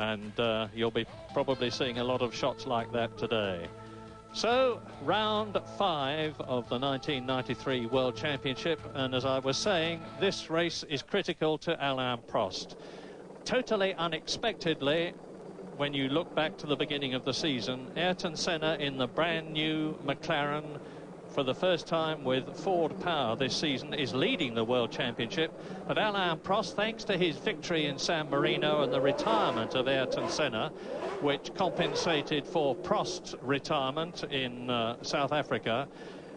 And you'll be probably seeing a lot of shots like that today. So, round 5 of the 1993 World Championship, and as I was saying, this race is critical to Alain Prost. Totally unexpectedly, when you look back to the beginning of the season, Ayrton Senna in the brand new McLaren, for the first time with Ford power this season, is leading the World Championship. But Alain Prost, thanks to his victory in San Marino and the retirement of Ayrton Senna, which compensated for Prost's retirement in South Africa,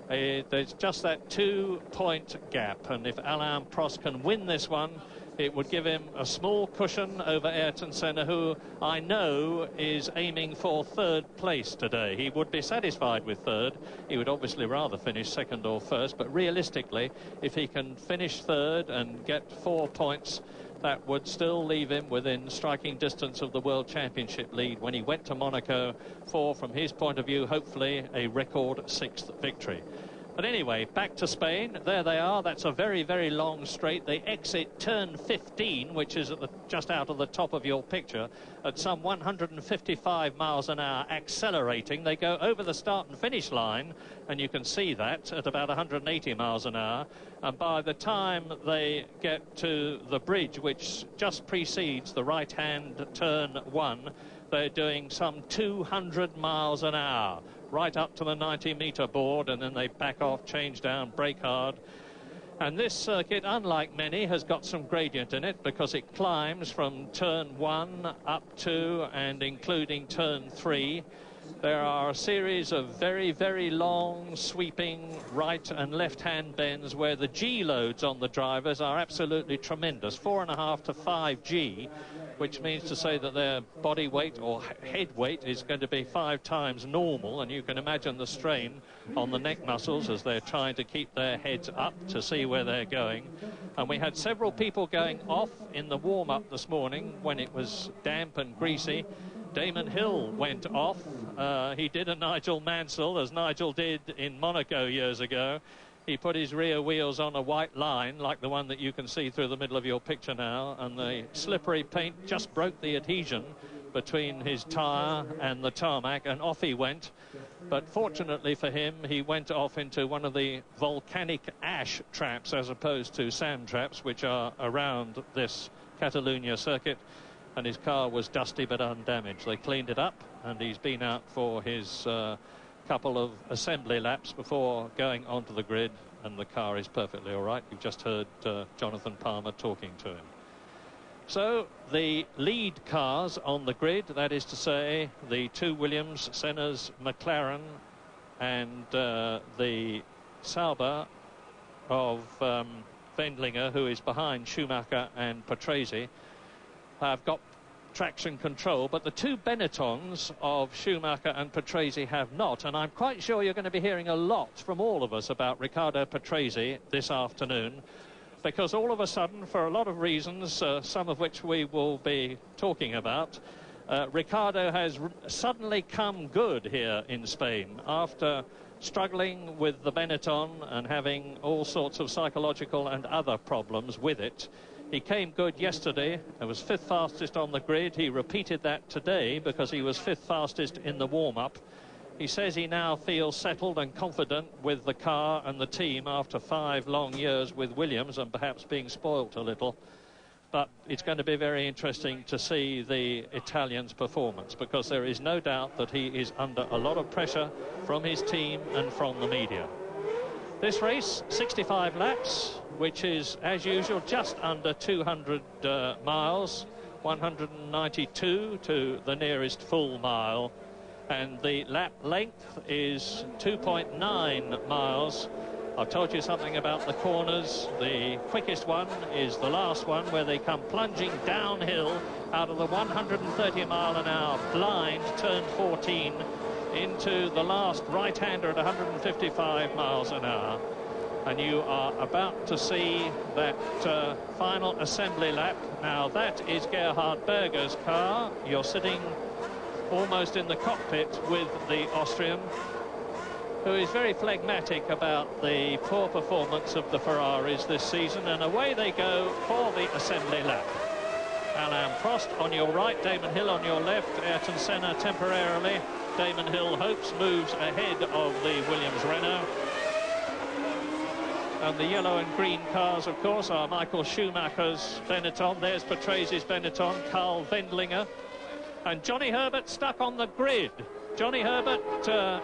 there's just that 2-point gap. And if Alain Prost can win this one, it would give him a small cushion over Ayrton Senna, who I know is aiming for 3rd place today. He would be satisfied with 3rd. He would obviously rather finish 2nd or 1st, but realistically, if he can finish 3rd and get 4 points, that would still leave him within striking distance of the World Championship lead when he went to Monaco for, from his point of view, hopefully a record 6th victory. But anyway, back to Spain. There they are. That's a very, very long straight. They exit turn 15, which is just out of the top of your picture, at some 155 miles an hour, accelerating. They go over the start and finish line, and you can see that at about 180 miles an hour. And by the time they get to the bridge, which just precedes the right-hand turn 1, they're doing some 200 miles an hour. Right up to the 90-metre board, and then they back off, change down, brake hard. And this circuit, unlike many, has got some gradient in it because it climbs from turn 1 up to and including turn 3. There are a series of very, very long, sweeping right and left-hand bends where the G loads on the drivers are absolutely tremendous, 4.5 to 5 G, which means to say that their body weight or head weight is going to be 5 times normal, and you can imagine the strain on the neck muscles as they're trying to keep their heads up to see where they're going. And we had several people going off in the warm-up this morning when it was damp and greasy. Damon Hill went off. He did a Nigel Mansell, as Nigel did in Monaco years ago. He put his rear wheels on a white line, like the one that you can see through the middle of your picture now, and the slippery paint just broke the adhesion between his tyre and the tarmac, and off he went. But fortunately for him, he went off into one of the volcanic ash traps as opposed to sand traps, which are around this Catalunya circuit, and his car was dusty but undamaged. They cleaned it up, and he's been out for his couple of assembly laps before going onto the grid, and the car is perfectly all right. You've just heard Jonathan Palmer talking to him. So the lead cars on the grid, that is to say the 2 Williams, Senna's McLaren, and the Sauber of Wendlinger, who is behind Schumacher and Patrese, have got traction control, but the 2 Benettons of Schumacher and Patrese have not, and I'm quite sure you're going to be hearing a lot from all of us about Riccardo Patrese this afternoon, because all of a sudden, for a lot of reasons, some of which we will be talking about, Riccardo has suddenly come good here in Spain after struggling with the Benetton and having all sorts of psychological and other problems with it. He came good yesterday. It was 5th fastest on the grid. He repeated that today because he was 5th fastest in the warm-up. He says he now feels settled and confident with the car and the team after 5 long years with Williams and perhaps being spoilt a little. But it's going to be very interesting to see the Italian's performance, because there is no doubt that he is under a lot of pressure from his team and from the media. This race, 65 laps, which is, as usual, just under 200 miles, 192 to the nearest full mile. And the lap length is 2.9 miles. I've told you something about the corners. The quickest one is the last one, where they come plunging downhill out of the 130 mile an hour blind turn 14 into the last right-hander at 155 miles an hour. And you are about to see that final assembly lap. Now, that is Gerhard Berger's car. You're sitting almost in the cockpit with the Austrian, who is very phlegmatic about the poor performance of the Ferraris this season, and away they go for the assembly lap. Alain Prost on your right, Damon Hill on your left, Ayrton Senna temporarily. Damon Hill hopes moves ahead of the Williams Renault. And the yellow and green cars, of course, are Michael Schumacher's Benetton. There's Patrese Benetton, Carl Wendlinger. And Johnny Herbert stuck on the grid. Johnny Herbert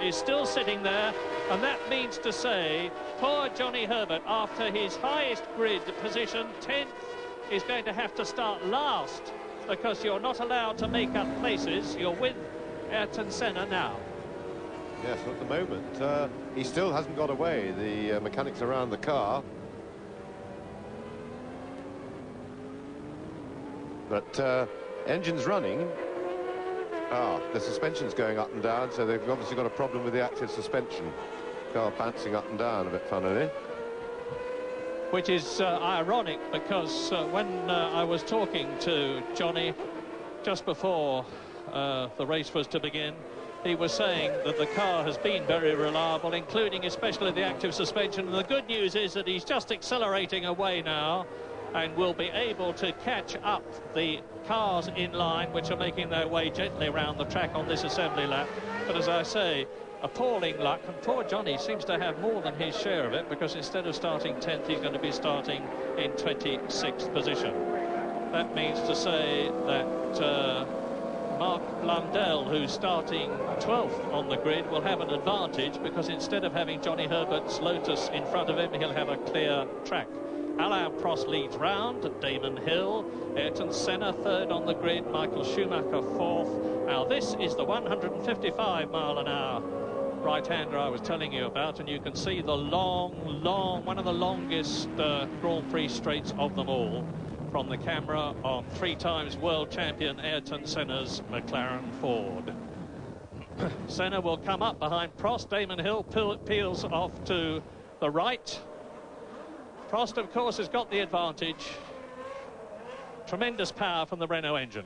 is still sitting there, and that means to say, poor Johnny Herbert, after his highest grid position, 10th, is going to have to start last, because you're not allowed to make up places. You're with Ayrton Senna now. Yes, at the moment, he still hasn't got away. The mechanics around the car. But engine's running. The suspension's going up and down, so they've obviously got a problem with the active suspension. Car bouncing up and down a bit funnily. Which is ironic, because when I was talking to Johnny just before the race was to begin, he was saying that the car has been very reliable, including especially the active suspension. And the good news is that he's just accelerating away now and will be able to catch up the cars in line, which are making their way gently around the track on this assembly lap. But as I say, appalling luck, and poor Johnny seems to have more than his share of it, because instead of starting 10th, he's going to be starting in 26th position. That means to say that Mark Blundell, who's starting 12th on the grid, will have an advantage, because instead of having Johnny Herbert's Lotus in front of him, he'll have a clear track. Alain Prost leads round, Damon Hill, Ayrton Senna third on the grid, Michael Schumacher fourth. Now this is the 155-mile-an-hour right-hander I was telling you about, and you can see the one of the longest Grand Prix straights of them all from the camera on 3 times world champion Ayrton Senna's McLaren Ford. Senna will come up behind Prost. Damon Hill peels off to the right. Prost, of course, has got the advantage. Tremendous power from the Renault engine.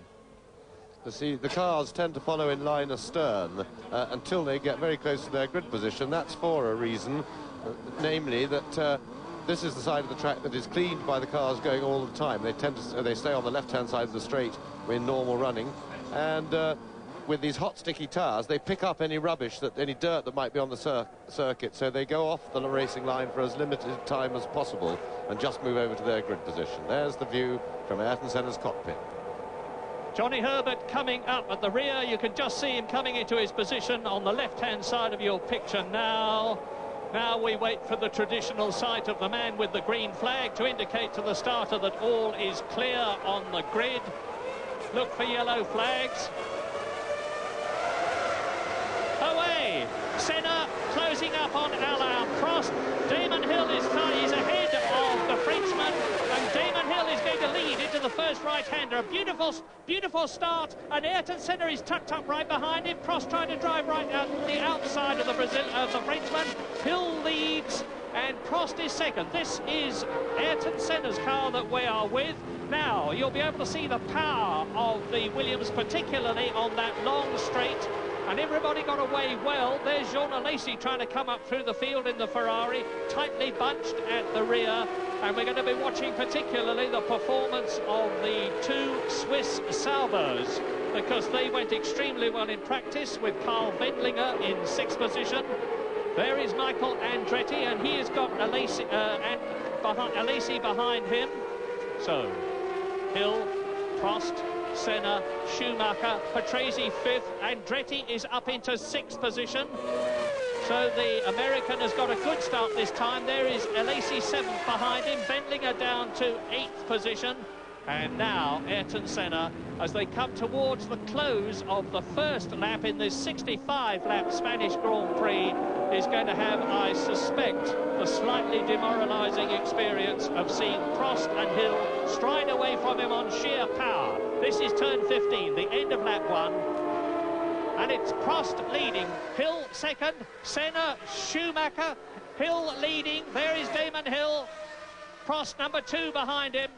See, the cars tend to follow in line astern until they get very close to their grid position. That's for a reason, namely that this is the side of the track that is cleaned by the cars going all the time. They stay on the left-hand side of the straight in normal running, and with these hot, sticky tires, they pick up any rubbish, any dirt that might be on the circuit, so they go off the racing line for as limited time as possible and just move over to their grid position. There's the view from Ayrton Senna's cockpit. Johnny Herbert coming up at the rear. You can just see him coming into his position on the left-hand side of your picture now. Now we wait for the traditional sight of the man with the green flag to indicate to the starter that all is clear on the grid. Look for yellow flags. Away! Senna closing up on Alain Prost. Damon Hill is ahead of the Frenchman, and Damon Hill is going to lead into the first right-hander. A beautiful start, and Ayrton Senna is tucked up right behind him. Prost trying to drive right out the outside of the Frenchman. Hill leads, and Prost is second. This is Ayrton Senna's car that we are with. Now, you'll be able to see the power of the Williams, particularly on that long straight. And everybody got away well. There's Jean Alesi trying to come up through the field in the Ferrari, tightly bunched at the rear. And we're going to be watching particularly the performance of the 2 Swiss Salvos, because they went extremely well in practice, with Carl Wendlinger in 6th position. There is Michael Andretti, and he has got Alesi behind him. So, Hill, Prost, Senna, Schumacher, Patrese 5th, Andretti is up into 6th position. So the American has got a good start this time. There is Alesi 7th behind him, Wendlinger down to 8th position. And now Ayrton Senna, as they come towards the close of the first lap in this 65-lap Spanish Grand Prix, is going to have, I suspect, the slightly demoralising experience of seeing Prost and Hill stride away from him on sheer power. This is turn 15, the end of lap 1. And it's Prost leading, Hill second, Senna, Schumacher, Hill leading. There is Damon Hill, Prost number 2 behind him.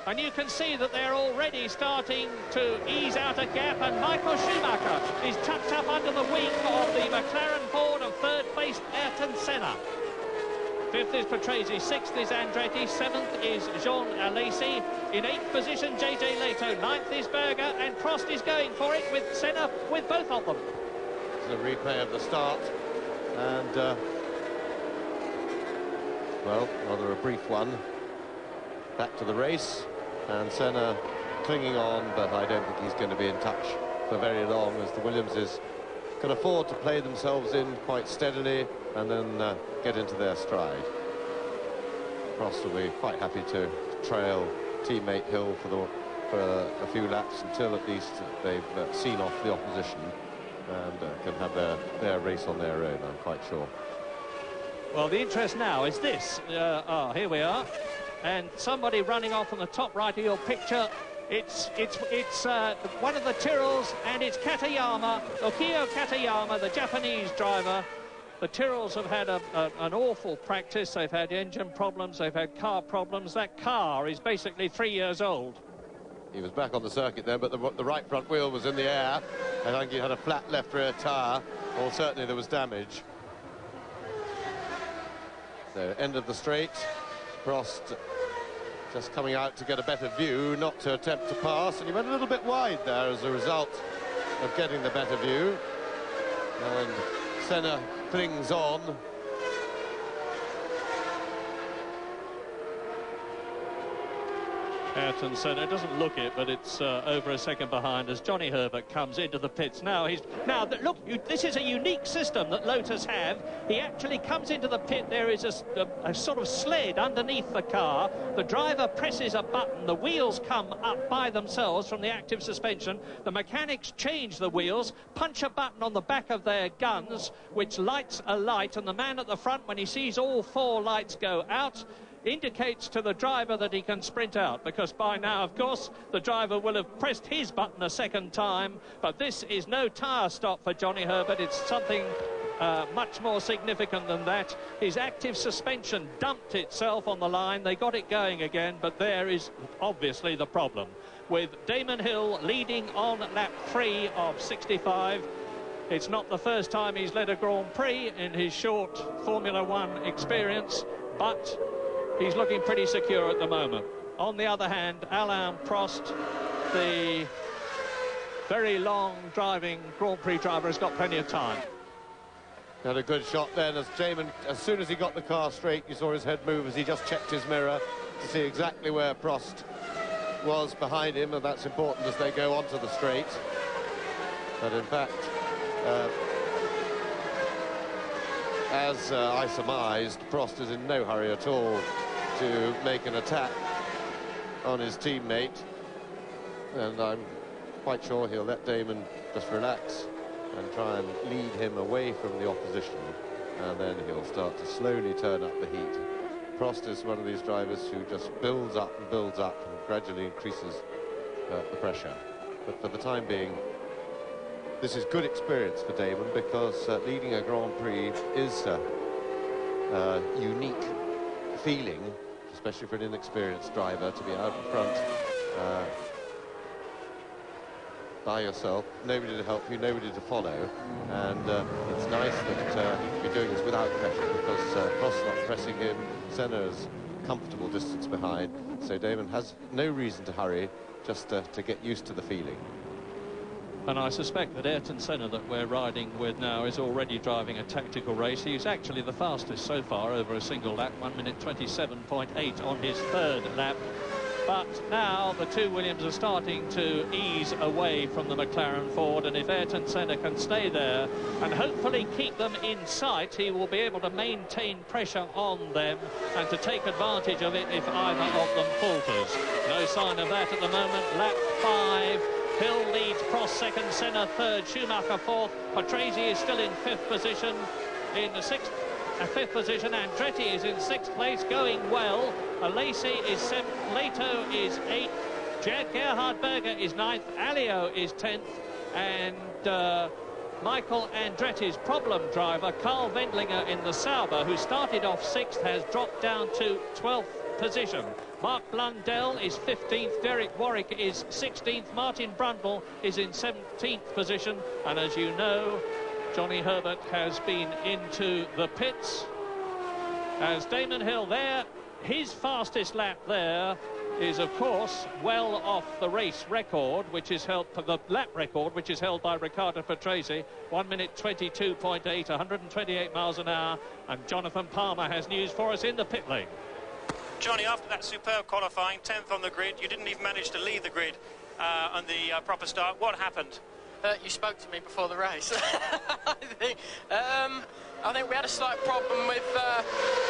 And you can see that they're already starting to ease out a gap, and Michael Schumacher is tucked up under the wing of the McLaren Ford of third-placed Ayrton Senna. 5th is Prix, 6th is Andretti, 7th is Jean Alesi. In 8th position, JJ Leto, 9th is Berger, and Prost is going for it with Senna, with both of them. It's a replay of the start, and, well, rather a brief one. Back to the race, and Senna clinging on, but I don't think he's going to be in touch for very long, as the Williamses can afford to play themselves in quite steadily and then get into their stride. Prost will be quite happy to trail teammate Hill for a few laps until at least they've seen off the opposition and can have their race on their own, I'm quite sure. Well, the interest now is this. Here we are, and somebody running off on the top right of your picture. It's one of the Tyrrells, and it's Katayama, Okio Katayama, the Japanese driver. The Tyrrells have had an awful practice. They've had engine problems, they've had car problems. That car is basically 3 years old. He was back on the circuit then, but the right front wheel was in the air. I think he had a flat left rear tyre, or certainly there was damage. So, end of the straight. Prost just coming out to get a better view, not to attempt to pass, and he went a little bit wide there as a result of getting the better view. And Senna clings on. Ayrton Senna doesn't look it, but it's over a second behind as Johnny Herbert comes into the pits. Now look, this is a unique system that Lotus have. He actually comes into the pit. There is a sort of sled underneath the car. The driver presses a button. The wheels come up by themselves from the active suspension. The mechanics change the wheels, punch a button on the back of their guns, which lights a light, and the man at the front, when he sees all 4 lights go out, indicates to the driver that he can sprint out, because by now, of course, the driver will have pressed his button a second time. But this is no tyre stop for Johnny Herbert. It's something much more significant than that. His active suspension dumped itself on the line. They got it going again, but there is obviously the problem. With Damon Hill leading on lap 3 of 65. It's not the first time he's led a Grand Prix in his short Formula One experience, but he's looking pretty secure at the moment. On the other hand, Alain Prost, the very long driving Grand Prix driver, has got plenty of time. Had a good shot then as Damon, as soon as he got the car straight, you saw his head move as he just checked his mirror to see exactly where Prost was behind him, and that's important as they go onto the straight. But in fact, as I surmised, Prost is in no hurry at all to make an attack on his teammate, and I'm quite sure he'll let Damon just relax and try and lead him away from the opposition, and then he'll start to slowly turn up the heat. Prost is one of these drivers who just builds up and gradually increases the pressure. But for the time being, this is good experience for Damon, because leading a Grand Prix is a unique feeling, especially for an inexperienced driver, to be out in front by yourself, nobody to help you, nobody to follow, and it's nice that he can be doing this without pressure, because Prost's not pressing him, Senna's comfortable distance behind, so Damon has no reason to hurry, just to get used to the feeling. And I suspect that Ayrton Senna, that we're riding with now, is already driving a tactical race. He's actually the fastest so far over a single lap, 1 minute 27.8 on his 3rd lap. But now the 2 Williams are starting to ease away from the McLaren Ford, and if Ayrton Senna can stay there and hopefully keep them in sight, he will be able to maintain pressure on them and to take advantage of it if either of them falters. No sign of that at the moment. Lap 5. Hill leads, Prost 2nd, Senna 3rd, Schumacher 4th. Patrese is still in 5th position. In the 5th position, Andretti is in 6th place, going well. Alesi is 7th, Leto is 8th, Gerhard Berger is 9th, Alio is 10th, and Michael Andretti's problem driver, Carl Wendlinger in the Sauber, who started off 6th, has dropped down to 12th position. Mark Blundell is 15th, Derek Warwick is 16th, Martin Brundle is in 17th position, and as you know, Johnny Herbert has been into the pits. as Damon Hill there, his fastest lap there is of course well off the race record, which is held, the lap record, which is held by Riccardo Patrese, 1 minute 22.8, 128 miles an hour. And Jonathan Palmer has news for us in the pit lane. Johnny, after that superb qualifying, 10th on the grid, you didn't even manage to leave the grid on the proper start. What happened? You spoke to me before the race. I think we had a slight problem with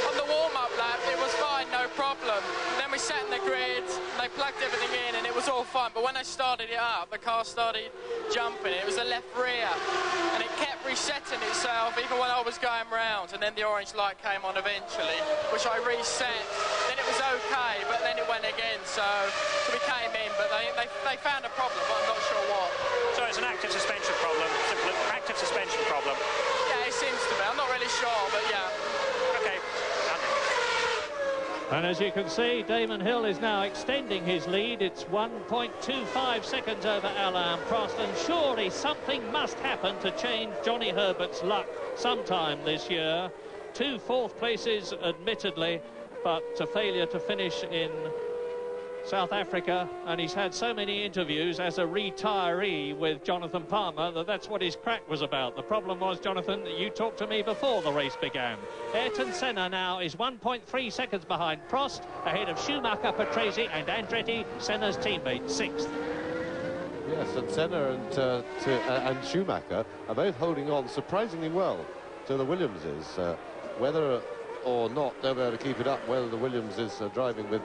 on the warm-up lap. It was fine, no problem. Then we sat in the grid, they plugged everything in, and it was all fine. But when they started it up, the car started jumping. It was the left rear, and it kept resetting itself even when I was going round. And then the orange light came on eventually, which I reset. Then it was okay, but then it went again. So we came in, but they found a problem, but I'm not sure what. So it's an active suspension problem, simple active suspension problem. Yeah, it seems to be. I'm not really sure, but yeah. Okay. And as you can see, Damon Hill is now extending his lead. It's 1.25 seconds over Alain Prost, and surely something must happen to change Johnny Herbert's luck sometime this year. 2 fourth places, admittedly, but a failure to finish in South Africa, and he's had so many interviews as a retiree with Jonathan Palmer that's what his crack was about. The problem was, Jonathan, that you talked to me before the race began. Ayrton Senna now is 1.3 seconds behind Prost, ahead of Schumacher, Patrese and Andretti, Senna's teammate, 6th. Yes, and Senna and Schumacher are both holding on surprisingly well to the Williamses. Whether or not they'll be able to keep it up, whether the Williams is driving with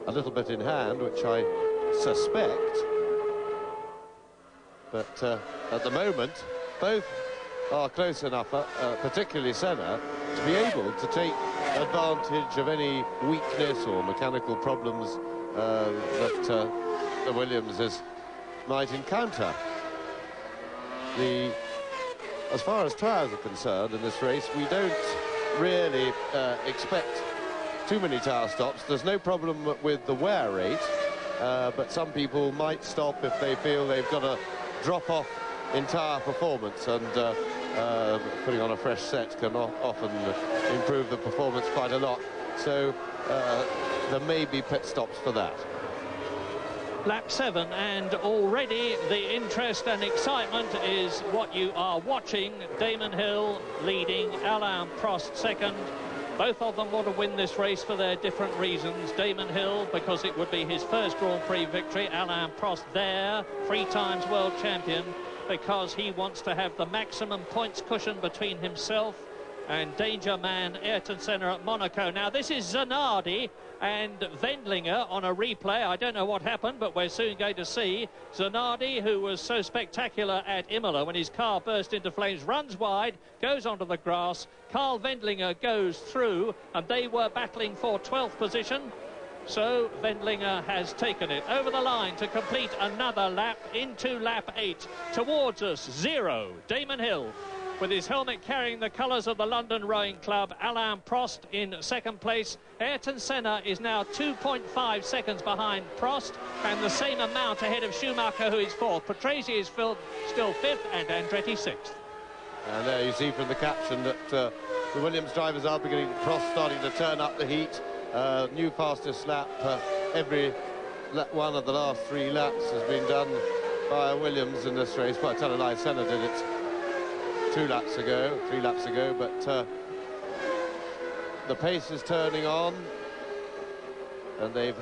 a little bit in hand, which I suspect. But at the moment, both are close enough, particularly Senna, to be able to take advantage of any weakness or mechanical problems that the Williamses might encounter. As far as tyres are concerned in this race, we don't really expect too many tyre stops. There's no problem with the wear rate, but some people might stop if they feel they've got a drop off in tyre performance, and putting on a fresh set can often improve the performance quite a lot. So there may be pit stops for that. Lap 7, and already the interest and excitement is what you are watching. Damon Hill leading, Alain Prost second. Both of them want to win this race for their different reasons. Damon Hill, because it would be his first Grand Prix victory. Alain Prost there, 3 times world champion, because he wants to have the maximum points cushion between himself and danger man Ayrton Senna at Monaco. Now, this is Zanardi and Wendlinger on a replay. I don't know what happened, but we're soon going to see. Zanardi, who was so spectacular at Imola when his car burst into flames, runs wide, goes onto the grass. Carl Wendlinger goes through, and they were battling for 12th position. So Wendlinger has taken it over the line to complete another lap into lap 8. Towards us, 0, Damon Hill, with his helmet carrying the colours of the London Rowing Club. Alain Prost in second place. Ayrton Senna is now 2.5 seconds behind Prost, and the same amount ahead of Schumacher, who is 4th. Patrese is still 5th, and Andretti 6th. And there you see from the caption that the Williams drivers are beginning, Prost starting to turn up the heat. New fastest lap. Every one of the last 3 laps has been done by a Williams in this race. Well, I tell a lie, Senna did it 3 laps ago, but the pace is turning on, and they've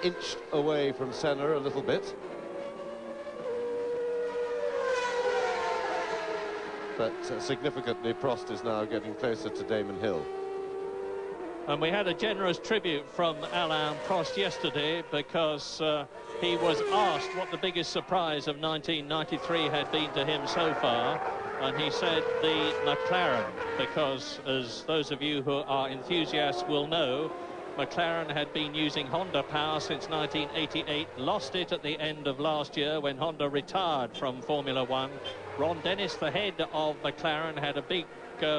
inched away from Senna a little bit. But significantly, Prost is now getting closer to Damon Hill. And we had a generous tribute from Alain Prost yesterday, because he was asked what the biggest surprise of 1993 had been to him so far, and he said the McLaren, because as those of you who are enthusiasts will know, McLaren had been using Honda power since 1988, lost it at the end of last year when Honda retired from Formula One. Ron Dennis, the head of McLaren, had a big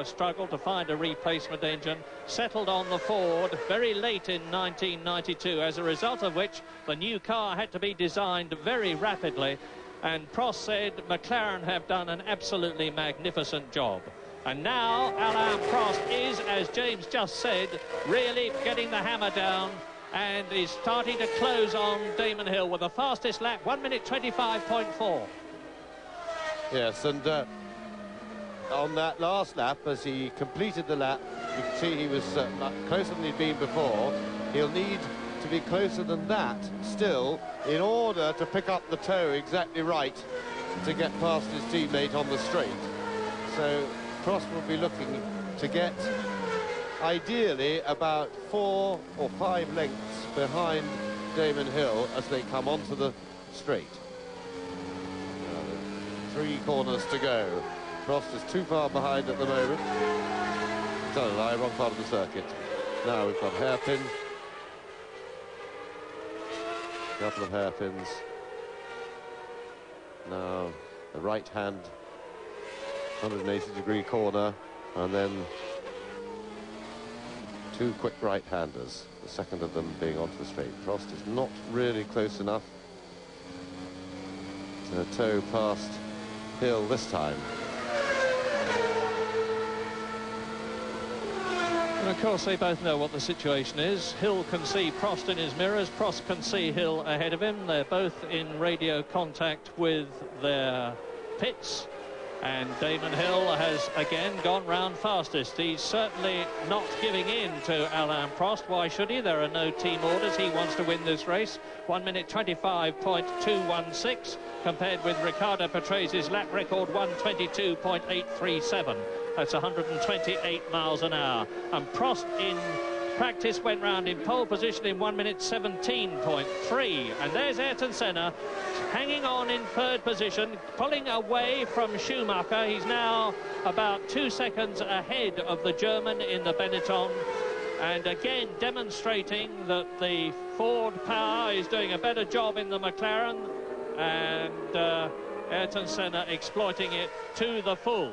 struggle to find a replacement engine, settled on the Ford very late in 1992, as a result of which the new car had to be designed very rapidly, and Prost said McLaren have done an absolutely magnificent job. And now Alain Prost is, as James just said, really getting the hammer down and is starting to close on Damon Hill with the fastest lap, 1 minute 25.4. Yes, and on that last lap, as he completed the lap, you can see he was closer than he'd been before. He'll need to be closer than that still in order to pick up the toe exactly right to get past his teammate on the straight. So Prost will be looking to get ideally about 4 or 5 lengths behind Damon Hill as they come onto the straight. 3 corners to go. Prost is too far behind at the moment. Don't lie, wrong part of the circuit. Now we've got hairpin. A couple of hairpins. Now the right hand 180-degree corner, and then 2 quick right-handers, the second of them being onto the straight. Prost is not really close enough to toe past Hill this time. And of course they both know what the situation is. Hill can see Prost in his mirrors, Prost can see Hill ahead of him. They're both in radio contact with their pits, and Damon Hill has again gone round fastest. He's certainly not giving in to Alain Prost. Why should he? There are no team orders. He wants to win this race. 1 minute 25.216 compared with Riccardo Patrese' lap record 122.837. That's 128 miles an hour. And Prost in practice went round in pole position in 1 minute 17.3. And there's Ayrton Senna hanging on in 3rd position, pulling away from Schumacher. He's now about 2 seconds ahead of the German in the Benetton. And again demonstrating that the Ford Power is doing a better job in the McLaren, and Ayrton Senna exploiting it to the full.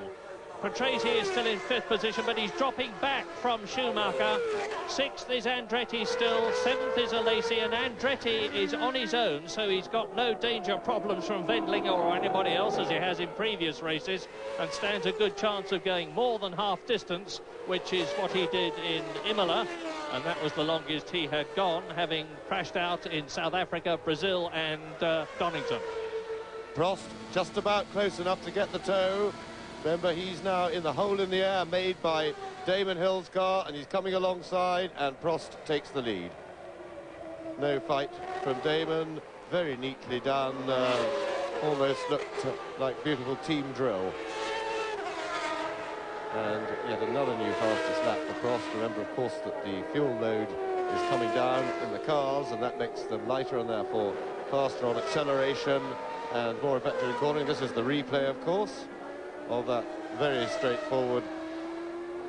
Patrese is still in 5th position, but he's dropping back from Schumacher. 6th is Andretti still, 7th is Alesi, and Andretti is on his own, so he's got no danger problems from Wendling or anybody else as he has in previous races, and stands a good chance of going more than half distance, which is what he did in Imola, and that was the longest he had gone, having crashed out in South Africa, Brazil and Donington. Prost just about close enough to get the toe. Remember, he's now in the hole in the air made by Damon Hill's car, and he's coming alongside, and Prost takes the lead. No fight from Damon, very neatly done, almost looked like beautiful team drill. And yet another new fastest lap for Prost. Remember, of course, that the fuel load is coming down in the cars, and that makes them lighter and therefore faster on acceleration and more effective in cornering. This is the replay, of course, of that very straightforward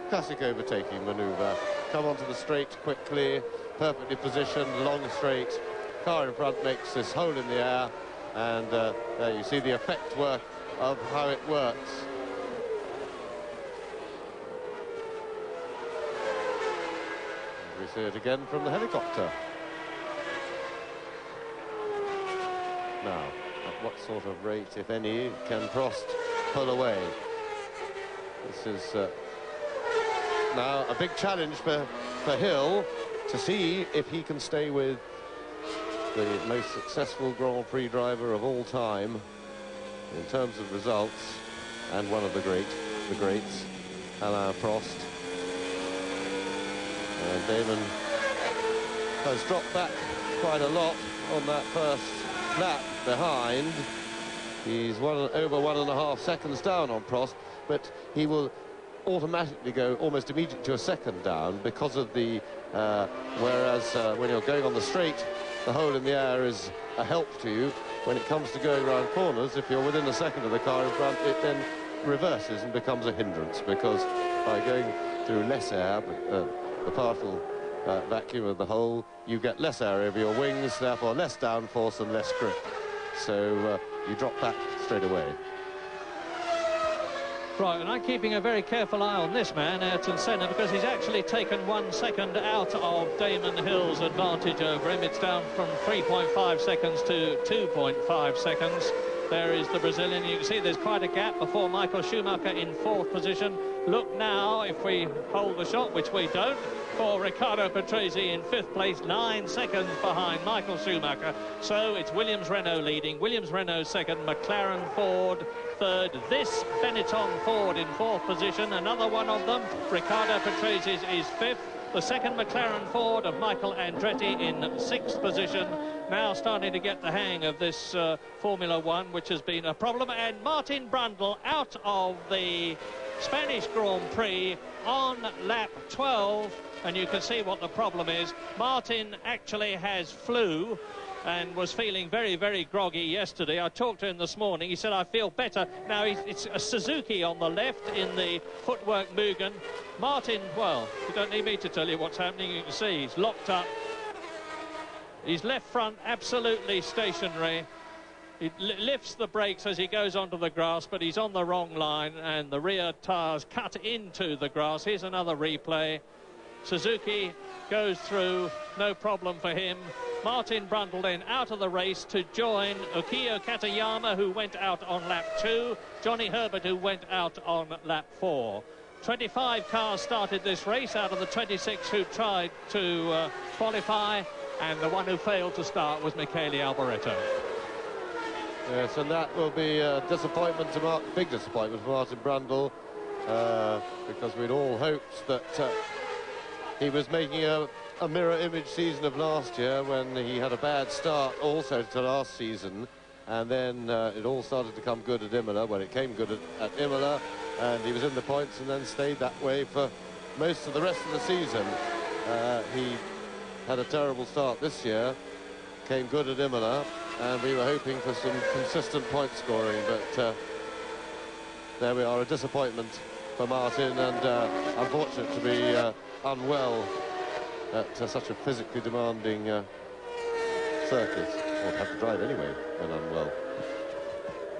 classic overtaking manoeuvre. Come onto the straight quickly, perfectly positioned, long straight. Car in front makes this hole in the air, and there you see the effect work of how it works. And we see it again from the helicopter. Now, at what sort of rate, if any, can Prost pull away? This is now a big challenge for Hill to see if he can stay with the most successful Grand Prix driver of all time in terms of results, and one of the greats, Alain Prost. And Damon has dropped back quite a lot on that first lap behind. He's over 1.5 seconds down on Prost, but he will automatically go almost immediately to a second down because of the whereas when you're going on the straight, the hole in the air is a help to you. When it comes to going around corners, if you're within a second of the car in front, it then reverses and becomes a hindrance, because by going through less air, the partial vacuum of the hole, you get less air over your wings, therefore less downforce and less grip. So you drop back straight away. Right, and I'm keeping a very careful eye on this man, Ayrton Senna, because he's actually taken 1 second out of Damon Hill's advantage over him. It's down from 3.5 seconds to 2.5 seconds. There is the Brazilian. You can see there's quite a gap before Michael Schumacher in 4th position. look now, if we hold the shot, which we don't, for Riccardo Patrese in 5th place, 9 seconds behind Michael Schumacher. So it's Williams-Renault leading, Williams-Renault 2nd, McLaren Ford 3rd, this Benetton Ford in 4th position, another one of them, Riccardo Patrese is 5th, the 2nd McLaren Ford of Michael Andretti in 6th position, now starting to get the hang of this Formula One, which has been a problem, and Martin Brundle out of the Spanish Grand Prix on lap 12, and you can see what the problem is. Martin actually has flu and was feeling very, very groggy yesterday. I talked to him this morning. He said, I feel better. Now, it's a Suzuki on the left in the footwork Mugen. Martin, well, you don't need me to tell you what's happening. You can see he's locked up. His left front absolutely stationary. He lifts the brakes as he goes onto the grass, but he's on the wrong line, and the rear tyres cut into the grass. Here's another replay. Suzuki goes through, no problem for him. Martin Brundle then out of the race to join Ukiyo Katayama, who went out on lap 2, Johnny Herbert, who went out on lap 4. 25 cars started this race out of the 26 who tried to qualify, and the one who failed to start was Michele Alboreto. Yes, and that will be a disappointment to big disappointment for Martin Brundle, because we'd all hoped that he was making a mirror image season of last year, when he had a bad start also to last season, and then it all started to come good at Imola. When it came good at Imola, and he was in the points and then stayed that way for most of the rest of the season. He had a terrible start this year, came good at Imola, and we were hoping for some consistent point scoring, but there we are, a disappointment for Martin, and unfortunate to be unwell at such a physically demanding circuit, or have to drive anyway when unwell.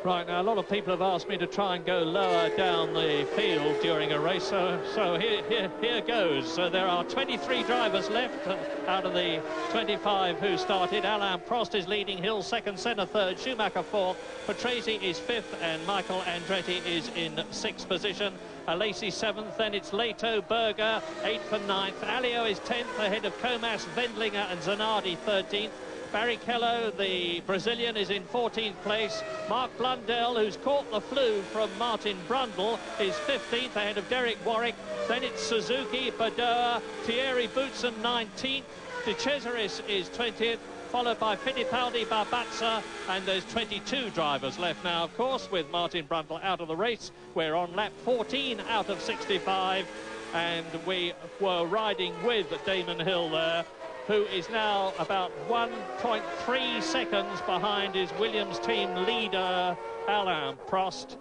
Right, now a lot of people have asked me to try and go lower down the field during a race, so here goes. So there are 23 drivers left out of the 25 who started. Alain Prost is leading, Hill second, Senna third, Schumacher fourth, Patrese is fifth, and Michael Andretti is in 6th position. Alesi 7th, then it's Leto, Berger 8th and 9th. Alio is 10th ahead of Comas, Wendlinger and Zanardi 13th. Barrichello, the Brazilian, is in 14th place. Mark Blundell, who's caught the flu from Martin Brundle, is 15th ahead of Derek Warwick. Then it's Suzuki, Badoa, Thierry Boutsen 19th. De Cesaris is 20th, followed by Fittipaldi, Barbazza, and there's 22 drivers left now, of course, with Martin Brundle out of the race. We're on lap 14 out of 65, and we were riding with Damon Hill there, who is now about 1.3 seconds behind his Williams team leader, Alain Prost.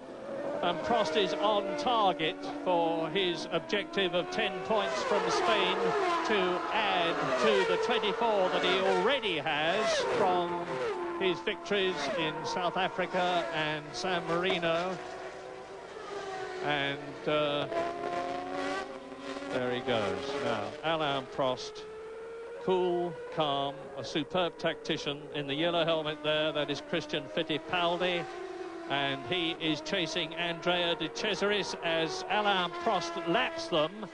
And Prost is on target for his objective of 10 points from Spain to add to the 24 that he already has from his victories in South Africa and San Marino. And there he goes. Now, Alain Prost, cool, calm, a superb tactician. In the yellow helmet there, that is Christian Fittipaldi, and he is chasing Andrea De Cesaris as Alain Prost laps them,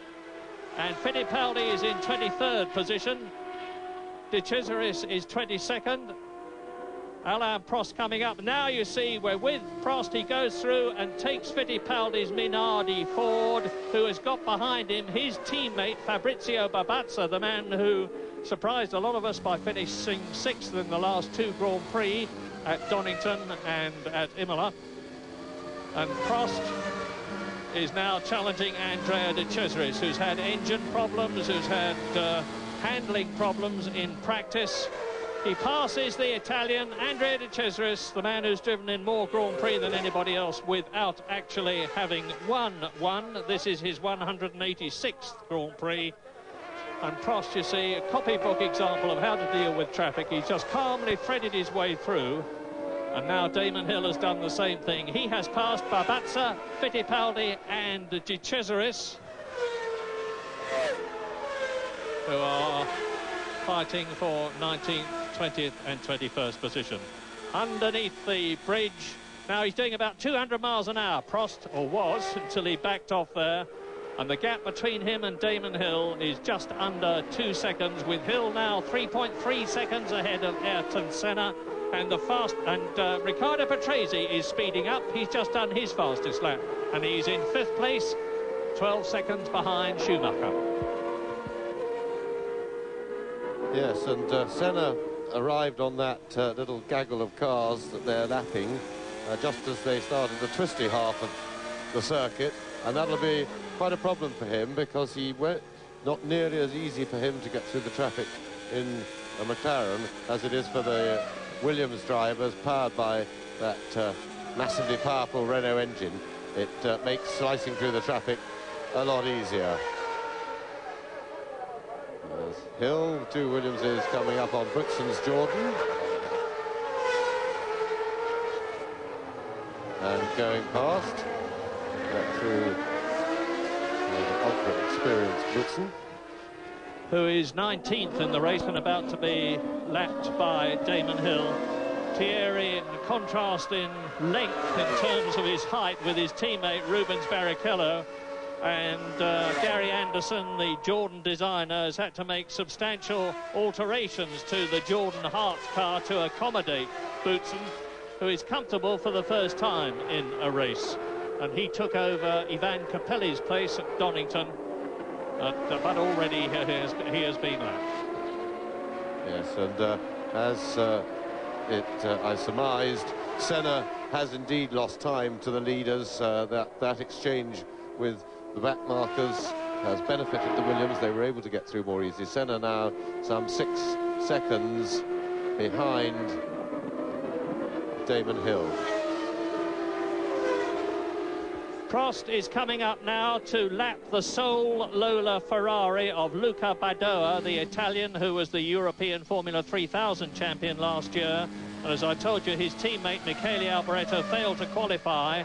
and Fittipaldi is in 23rd position, De Cesaris is 22nd, Alain Prost coming up. Now you see we're with Prost, he goes through and takes Fittipaldi's Minardi Ford, who has got behind him his teammate Fabrizio Barbazza, the man who surprised a lot of us by finishing 6th in the last 2 Grand Prix at Donington and at Imola. And Prost is now challenging Andrea De Cesaris, who's had engine problems, who's had handling problems in practice. He passes the Italian, Andrea De Cesaris, the man who's driven in more Grand Prix than anybody else without actually having won one. This is his 186th Grand Prix. And Prost, you see, a copybook example of how to deal with traffic. He's just calmly threaded his way through. And now Damon Hill has done the same thing. He has passed Barbazza, Fittipaldi and De Cesaris, who are fighting for 19th, 20th and 21st position. Underneath the bridge, now he's doing about 200 miles an hour, Prost, or was, until he backed off there. And the gap between him and Damon Hill is just under 2 seconds, with Hill now 3.3 seconds ahead of Ayrton Senna. And Riccardo Patrese is speeding up. He's just done his fastest lap, and he's in 5th place, 12 seconds behind Schumacher. Yes, and Senna arrived on that little gaggle of cars that they're lapping just as they started the twisty half of the circuit, and that'll be quite a problem for him, because not nearly as easy for him to get through the traffic in a McLaren as it is for the Williams drivers powered by that massively powerful Renault engine. It makes slicing through the traffic a lot easier. There's Hill, 2 Williamses coming up on Brookson's Jordan. And going past, get through the ultra-experienced Brookson, who is 19th in the race and about to be lapped by Damon Hill. Thierry, in contrast in length in terms of his height with his teammate Rubens Barrichello, and Gary Anderson, the Jordan designer, has had to make substantial alterations to the Jordan Hart car to accommodate Boutsen, who is comfortable for the first time in a race. And he took over Ivan Capelli's place at Donington, but already he has been lapped. Yes, and as I surmised, Senna has indeed lost time to the leaders. That exchange with the back markers has benefited the Williams. They were able to get through more easily. Senna now some 6 seconds behind Damon Hill. Prost is coming up now to lap the sole Lola Ferrari of Luca Badoa, the Italian who was the European Formula 3000 champion last year. And as I told you, his teammate Michele Alboreto failed to qualify.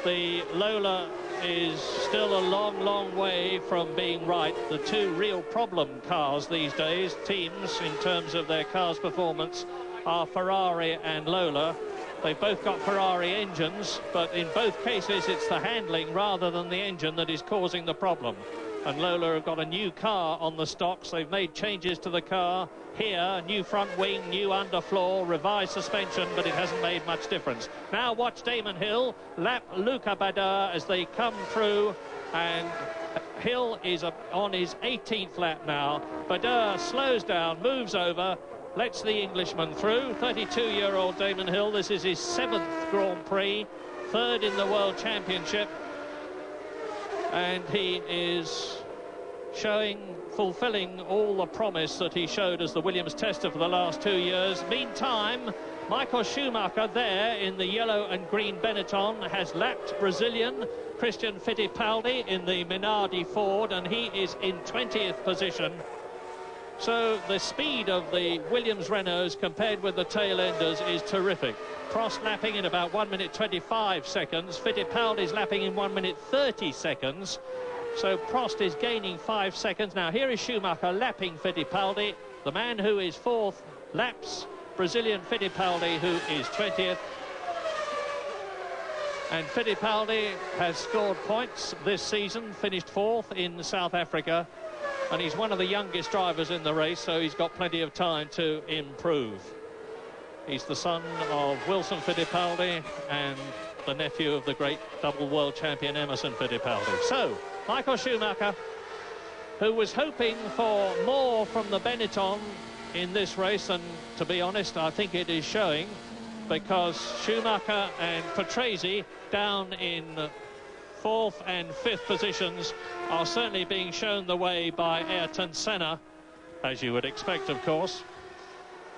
The Lola is still a long, long way from being right. The 2 real problem cars these days, teams, in terms of their car's performance, are Ferrari and Lola. They've both got Ferrari engines, but in both cases it's the handling rather than the engine that is causing the problem. And Lola have got a new car on the stocks. They've made changes to the car here, new front wing, new underfloor, revised suspension, but it hasn't made much difference. Now watch Damon Hill lap Luca Badoa as they come through, and Hill is on his 18th lap now. Badoa slows down, moves over, lets the Englishman through. 32-year-old Damon Hill, this is his 7th Grand Prix, 3rd in the World Championship, and he is fulfilling all the promise that he showed as the Williams tester for the last 2 years. Meantime, Michael Schumacher there in the yellow and green Benetton has lapped Brazilian Christian Fittipaldi in the Minardi Ford, and he is in 20th position. So the speed of the Williams Renaults compared with the tail-enders is terrific. Prost lapping in about 1 minute 25 seconds. Fittipaldi's lapping in 1 minute 30 seconds. So Prost is gaining 5 seconds. Now here is Schumacher lapping Fittipaldi. The man who is 4th laps Brazilian Fittipaldi, who is 20th. And Fittipaldi has scored points this season, finished 4th in South Africa. And he's one of the youngest drivers in the race, so he's got plenty of time to improve. He's the son of Wilson Fittipaldi and the nephew of the great double world champion Emerson Fittipaldi. So, Michael Schumacher, who was hoping for more from the Benetton in this race, and to be honest, I think it is showing, because Schumacher and Patrese down in 4th and 5th positions are certainly being shown the way by Ayrton Senna, as you would expect, of course,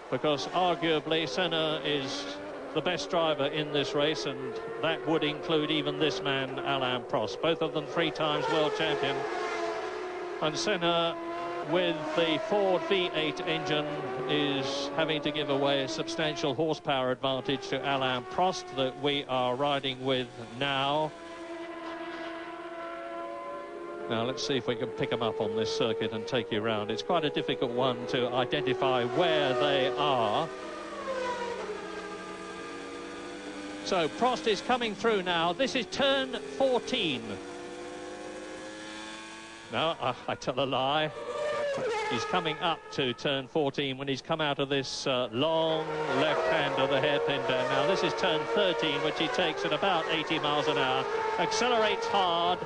because arguably Senna is the best driver in this race, and that would include even this man, Alain Prost. Both of them 3 times world champion. And Senna, with the Ford V8 engine, is having to give away a substantial horsepower advantage to Alain Prost that we are riding with now. Now let's see if we can pick them up on this circuit and take you around. It's quite a difficult one to identify where they are. So Prost is coming through now. This is turn 14. No, I tell a lie. He's coming up to turn 14 when he's come out of this long left-hander, the hairpin down. Now, this is turn 13, which he takes at about 80 miles an hour. Accelerates hard.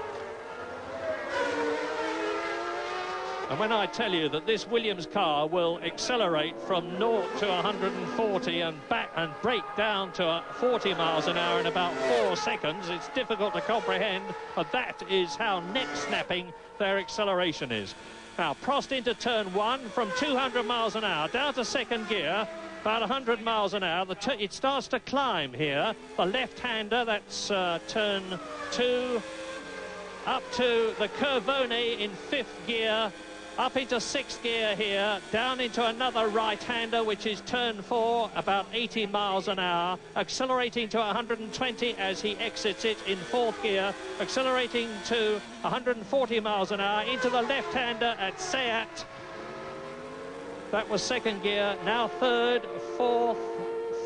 And when I tell you that this Williams car will accelerate from 0 to 140 and back and break down to 40 miles an hour in about 4 seconds, it's difficult to comprehend, but that is how neck-snapping their acceleration is. Now, Prost into turn 1 from 200 miles an hour down to second gear, about 100 miles an hour. It starts to climb here. The left-hander, that's turn 2, up to the Curvone in 5th gear, up into 6th gear here, down into another right-hander, which is turn 4, about 80 miles an hour, accelerating to 120 as he exits it in 4th gear, accelerating to 140 miles an hour into the left-hander at Seat. That was 2nd gear, now 3rd, 4th,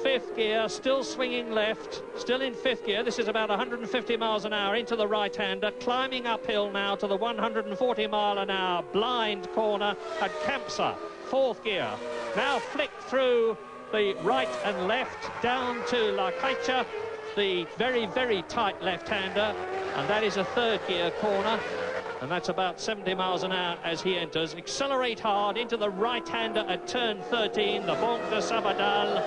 5th gear, still swinging left, still in 5th gear. This is about 150 miles an hour into the right-hander, climbing uphill now to the 140 mile an hour blind corner at Campsa, 4th gear. Now flick through the right and left down to La Caixa, the very, very tight left-hander, and that is a 3rd gear corner. And that's about 70 miles an hour as he enters. Accelerate hard into the right-hander at turn 13, the Banque de Sabadell.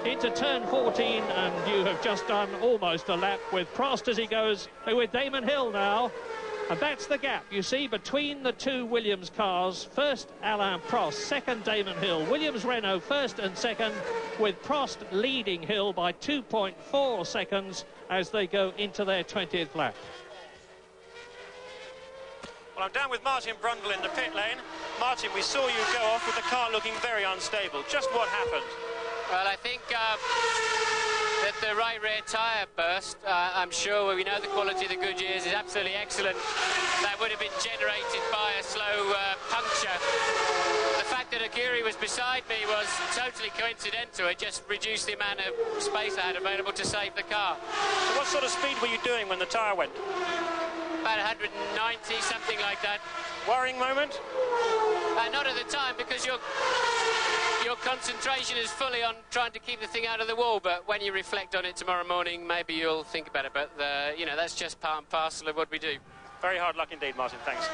Into turn 14, and you have just done almost a lap with Prost as he goes with Damon Hill now. And that's the gap, you see, between the two Williams cars. First, Alain Prost, second, Damon Hill. Williams-Renault first and second, with Prost leading Hill by 2.4 seconds as they go into their 20th lap. Well, I'm down with Martin Brundle in the pit lane. Martin, we saw you go off with the car looking very unstable. Just what happened? Well, I think that the right rear tyre burst. I'm sure we know the quality of the Goodyears is absolutely excellent. That would have been generated by a slow puncture. The fact that Aguirre was beside me was totally coincidental. It just reduced the amount of space I had available to save the car. So what sort of speed were you doing when the tyre went? About 190, something like that. Worrying moment? Not at the time, because your concentration is fully on trying to keep the thing out of the wall, but when you reflect on it tomorrow morning, maybe you'll think about it. But, you know, that's just part and parcel of what we do. Very hard luck indeed, Martin. Thanks.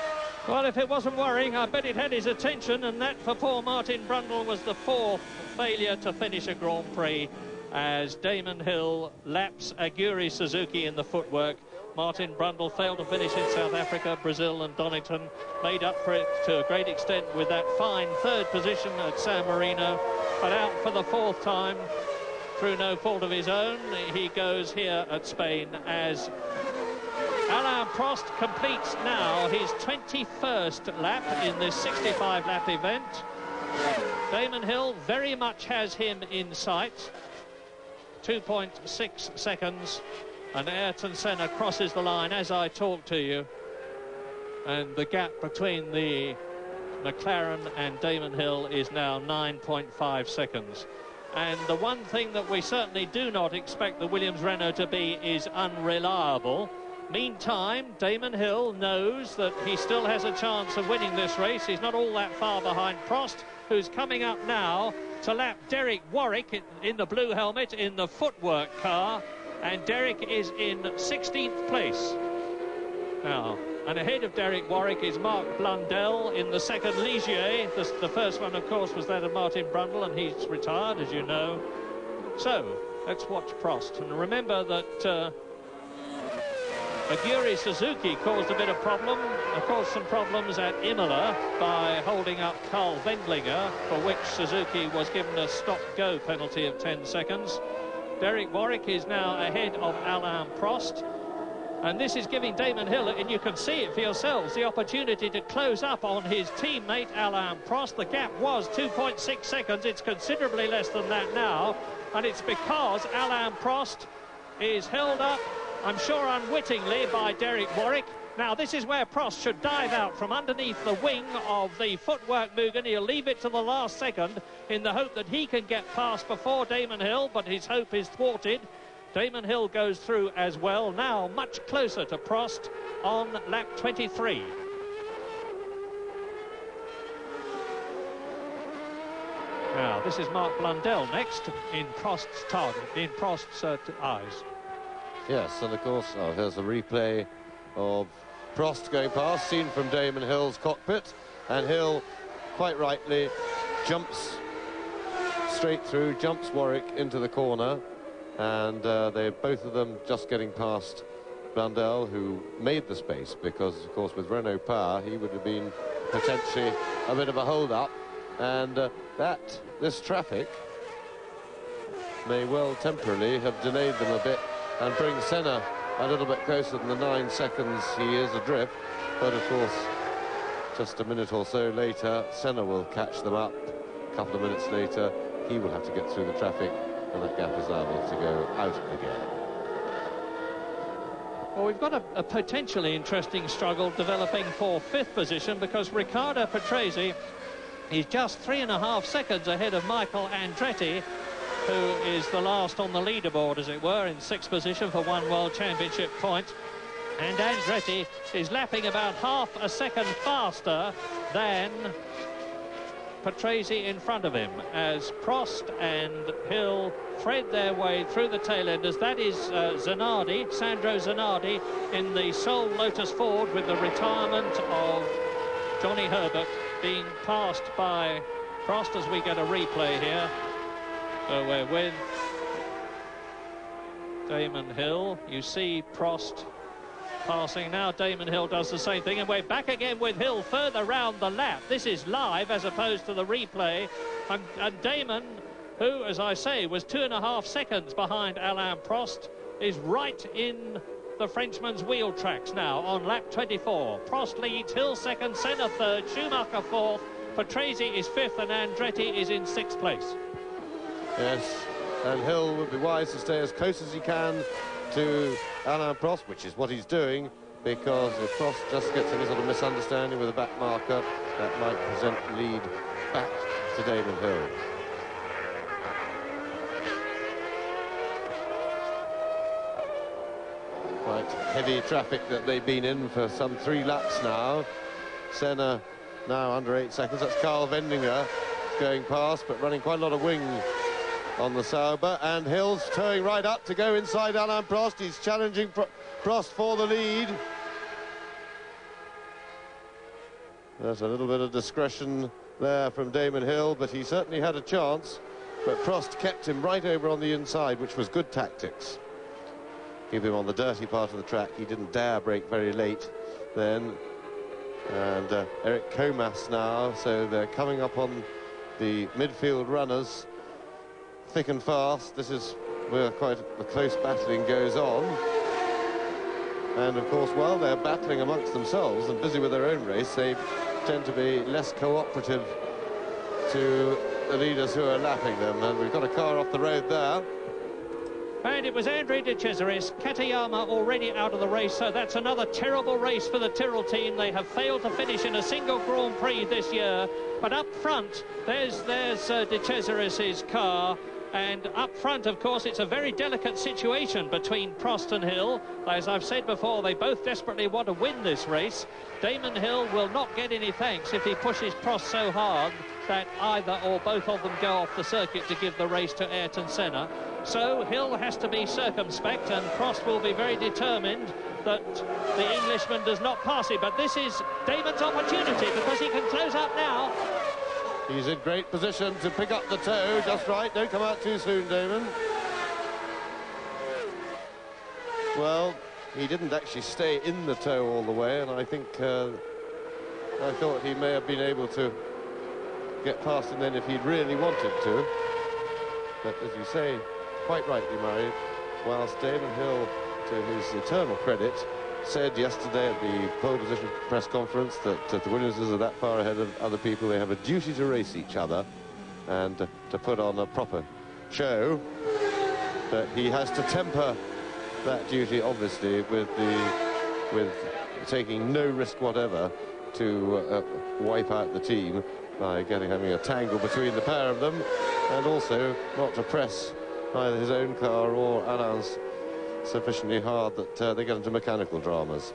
Well, if it wasn't worrying, I bet it had his attention, and that for poor Martin Brundle was the 4th failure to finish a Grand Prix as Damon Hill laps Aguirre Suzuki in the footwork. Martin Brundle failed to finish in South Africa, Brazil and Donington, made up for it to a great extent with that fine 3rd position at San Marino, but out for the 4th time through no fault of his own. He goes here at Spain as Alain Prost completes now his 21st lap in this 65-lap event. Damon Hill very much has him in sight, 2.6 seconds. And Ayrton Senna crosses the line as I talk to you. And the gap between the McLaren and Damon Hill is now 9.5 seconds. And the one thing that we certainly do not expect the Williams-Renault to be is unreliable. Meantime, Damon Hill knows that he still has a chance of winning this race. He's not all that far behind Prost, who's coming up now to lap Derek Warwick in the blue helmet in the footwork car. And Derek is in 16th place now. And ahead of Derek Warwick is Mark Blundell in the second Ligier. The first one, of course, was that of Martin Brundle, and he's retired, as you know. So, let's watch Prost. And remember that Aguirre Suzuki caused a bit of problem, caused some problems at Imola by holding up Carl Wendlinger, for which Suzuki was given a stop-go penalty of 10 seconds. Derek Warwick is now ahead of Alain Prost, and this is giving Damon Hill, and you can see it for yourselves, the opportunity to close up on his teammate Alain Prost. The gap was 2.6 seconds. It's considerably less than that now, and it's because Alain Prost is held up, I'm sure unwittingly, by Derek Warwick. Now, this is where Prost should dive out from underneath the wing of the footwork Mugen. He'll leave it to the last second in the hope that he can get past before Damon Hill, but his hope is thwarted. Damon Hill goes through as well, now much closer to Prost on lap 23. Now, this is Mark Blundell next in Prost's target, in Prost's eyes. Yes, and of course, here's a replay of Prost going past, seen from Damon Hill's cockpit, and Hill, quite rightly, jumps straight through, jumps Warwick into the corner, and they're both of them just getting past Blundell, who made the space, because, of course, with Renault power, he would have been potentially a bit of a hold-up, and this traffic may well temporarily have delayed them a bit and bring Senna a little bit closer than the 9 seconds he is adrift. But of course, just a minute or so later, Senna will catch them up. A couple of minutes later, he will have to get through the traffic, and that gap is liable to go out again. Well, we've got a potentially interesting struggle developing for 5th position, because Riccardo Patrese is just 3.5 seconds ahead of Michael Andretti, who is the last on the leaderboard, as it were, in 6th position for 1 World Championship point. And Andretti is lapping about half a second faster than Patrese in front of him, as Prost and Hill thread their way through the tail enders. That is Zanardi, Sandro Zanardi, in the sole Lotus Ford, with the retirement of Johnny Herbert being passed by Prost, as we get a replay here. So we're with Damon Hill. You see Prost passing now. Damon Hill does the same thing, and we're back again with Hill further round the lap. This is live as opposed to the replay, and Damon, who, as I say, was 2.5 seconds behind Alain Prost, is right in the Frenchman's wheel tracks now on lap 24. Prost leads, Hill second, Senna third, Schumacher fourth, Patrese is 5th, and Andretti is in 6th place. Yes, and Hill would be wise to stay as close as he can to Alain Prost, which is what he's doing, because if Prost just gets any sort of misunderstanding with a back marker, that might present lead back to Damon Hill. Quite heavy traffic that they've been in for some 3 laps now. Senna now under 8 seconds. That's Carl Vendinger going past, but running quite a lot of wing on the Sauber, and Hill's towing right up to go inside Alain Prost. He's challenging Prost for the lead. There's a little bit of discretion there from Damon Hill, but he certainly had a chance, but Prost kept him right over on the inside, which was good tactics. Keep him on the dirty part of the track. He didn't dare brake very late then. And Eric Comas now, so they're coming up on the midfield runners thick and fast. This is where quite a close battling goes on. And of course, while they're battling amongst themselves and busy with their own race, they tend to be less cooperative to the leaders who are lapping them. And we've got a car off the road there. And it was Andre de Cesaris, Katayama already out of the race, so that's another terrible race for the Tyrrell team. They have failed to finish in a single Grand Prix this year. But up front, there's de Cesaris's car. And up front, of course, it's a very delicate situation between Prost and Hill. As I've said before, they both desperately want to win this race. Damon Hill will not get any thanks if he pushes Prost so hard that either or both of them go off the circuit to give the race to Ayrton Senna. So Hill has to be circumspect, and Prost will be very determined that the Englishman does not pass him. But this is Damon's opportunity, because he can close up now. He's in great position to pick up the toe, just right. Don't come out too soon, Damon. Well, he didn't actually stay in the toe all the way, and I think I thought he may have been able to get past him then if he'd really wanted to. But as you say, quite rightly, Murray, whilst Damon Hill, to his eternal credit, said yesterday at the pole position press conference that the Williamses are that far ahead of other people, they have a duty to race each other and to put on a proper show. But he has to temper that duty, obviously, with taking no risk whatever to wipe out the team by having a tangle between the pair of them, and also not to press either his own car or Alain's sufficiently hard that they get into mechanical dramas.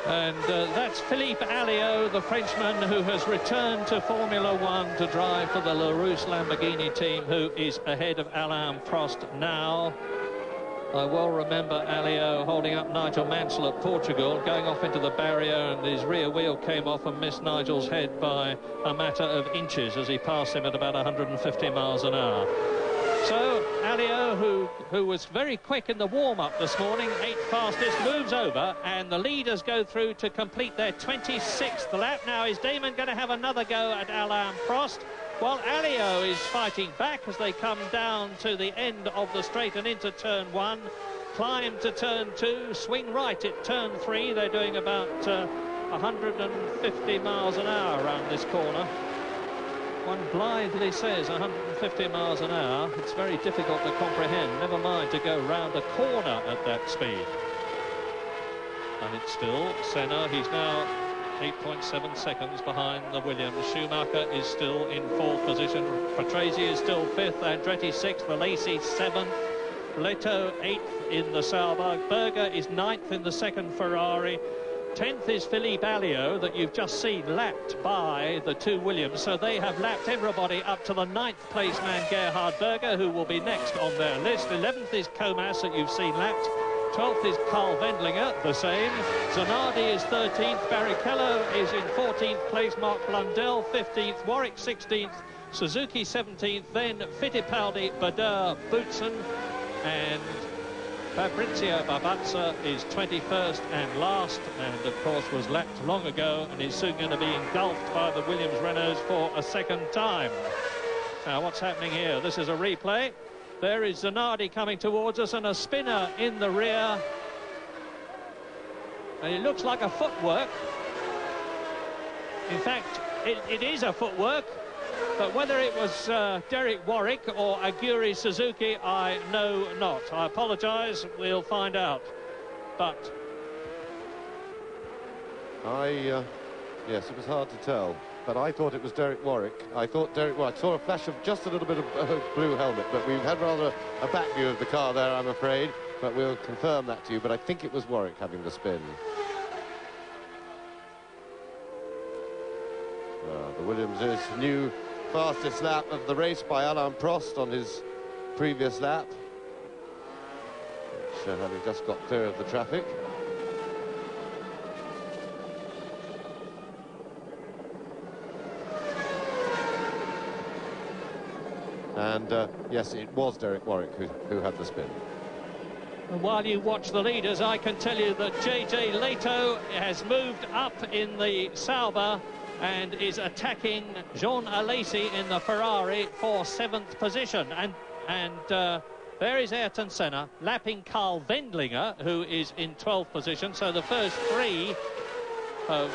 And that's Philippe Alliot, the Frenchman, who has returned to Formula One to drive for the Larousse Lamborghini team, who is ahead of Alain Prost now. I well remember Alliot holding up Nigel Mansell at Portugal, going off into the barrier, and his rear wheel came off and missed Nigel's head by a matter of inches as he passed him at about 150 miles an hour. So Alliot, who was very quick in the warm-up this morning, 8th fastest, moves over, and the leaders go through to complete their 26th lap. Now, is Damon going to have another go at Alain Prost? Well, Alliot is fighting back as they come down to the end of the straight and into turn 1, climb to turn 2, swing right at turn 3. They're doing about 150 miles an hour around this corner. One blithely says 150 miles an hour. It's very difficult to comprehend, never mind to go round a corner at that speed. And it's still Senna. He's now 8.7 seconds behind the Williams. Schumacher is still in 4th position. Patrese is still 5th. Andretti 6th. Alesi 7th. Leto 8th in the Sauber. Berger is 9th in the second Ferrari. 10th is Philippe Alliot, that you've just seen lapped by the 2 Williams. So they have lapped everybody up to the 9th place man, Gerhard Berger, who will be next on their list. 11th is Comas, that you've seen lapped. 12th is Carl Wendlinger, the same. Zanardi is 13th. Barrichello is in 14th place. Mark Blundell 15th. Warwick 16th. Suzuki 17th. Then Fittipaldi, Bader, Boutsen, and Fabrizio Barbazza is 21st and last, and of course was lapped long ago and is soon going to be engulfed by the Williams Renaults for a second time. Now, what's happening here? This is a replay. There is Zanardi coming towards us and a spinner in the rear. And it looks like a footwork. In fact, it is a footwork. But whether it was Derek Warwick or Aguri Suzuki, I know not. I apologise, we'll find out. But yes, it was hard to tell, but I thought it was Derek Warwick. I thought Derek Warwick. I saw a flash of just a little bit of blue helmet, but we've had rather a back view of the car there, I'm afraid. But we'll confirm that to you, but I think it was Warwick having the spin. The Williams is new fastest lap of the race by Alain Prost on his previous lap, which having just got clear of the traffic. And yes, it was Derek Warwick who had the spin. And while you watch the leaders, I can tell you that JJ Leto has moved up in the Sauber and is attacking Jean Alesi in the Ferrari for 7th position. And there is Ayrton Senna lapping Carl Wendlinger, who is in 12th position. So the first 3 have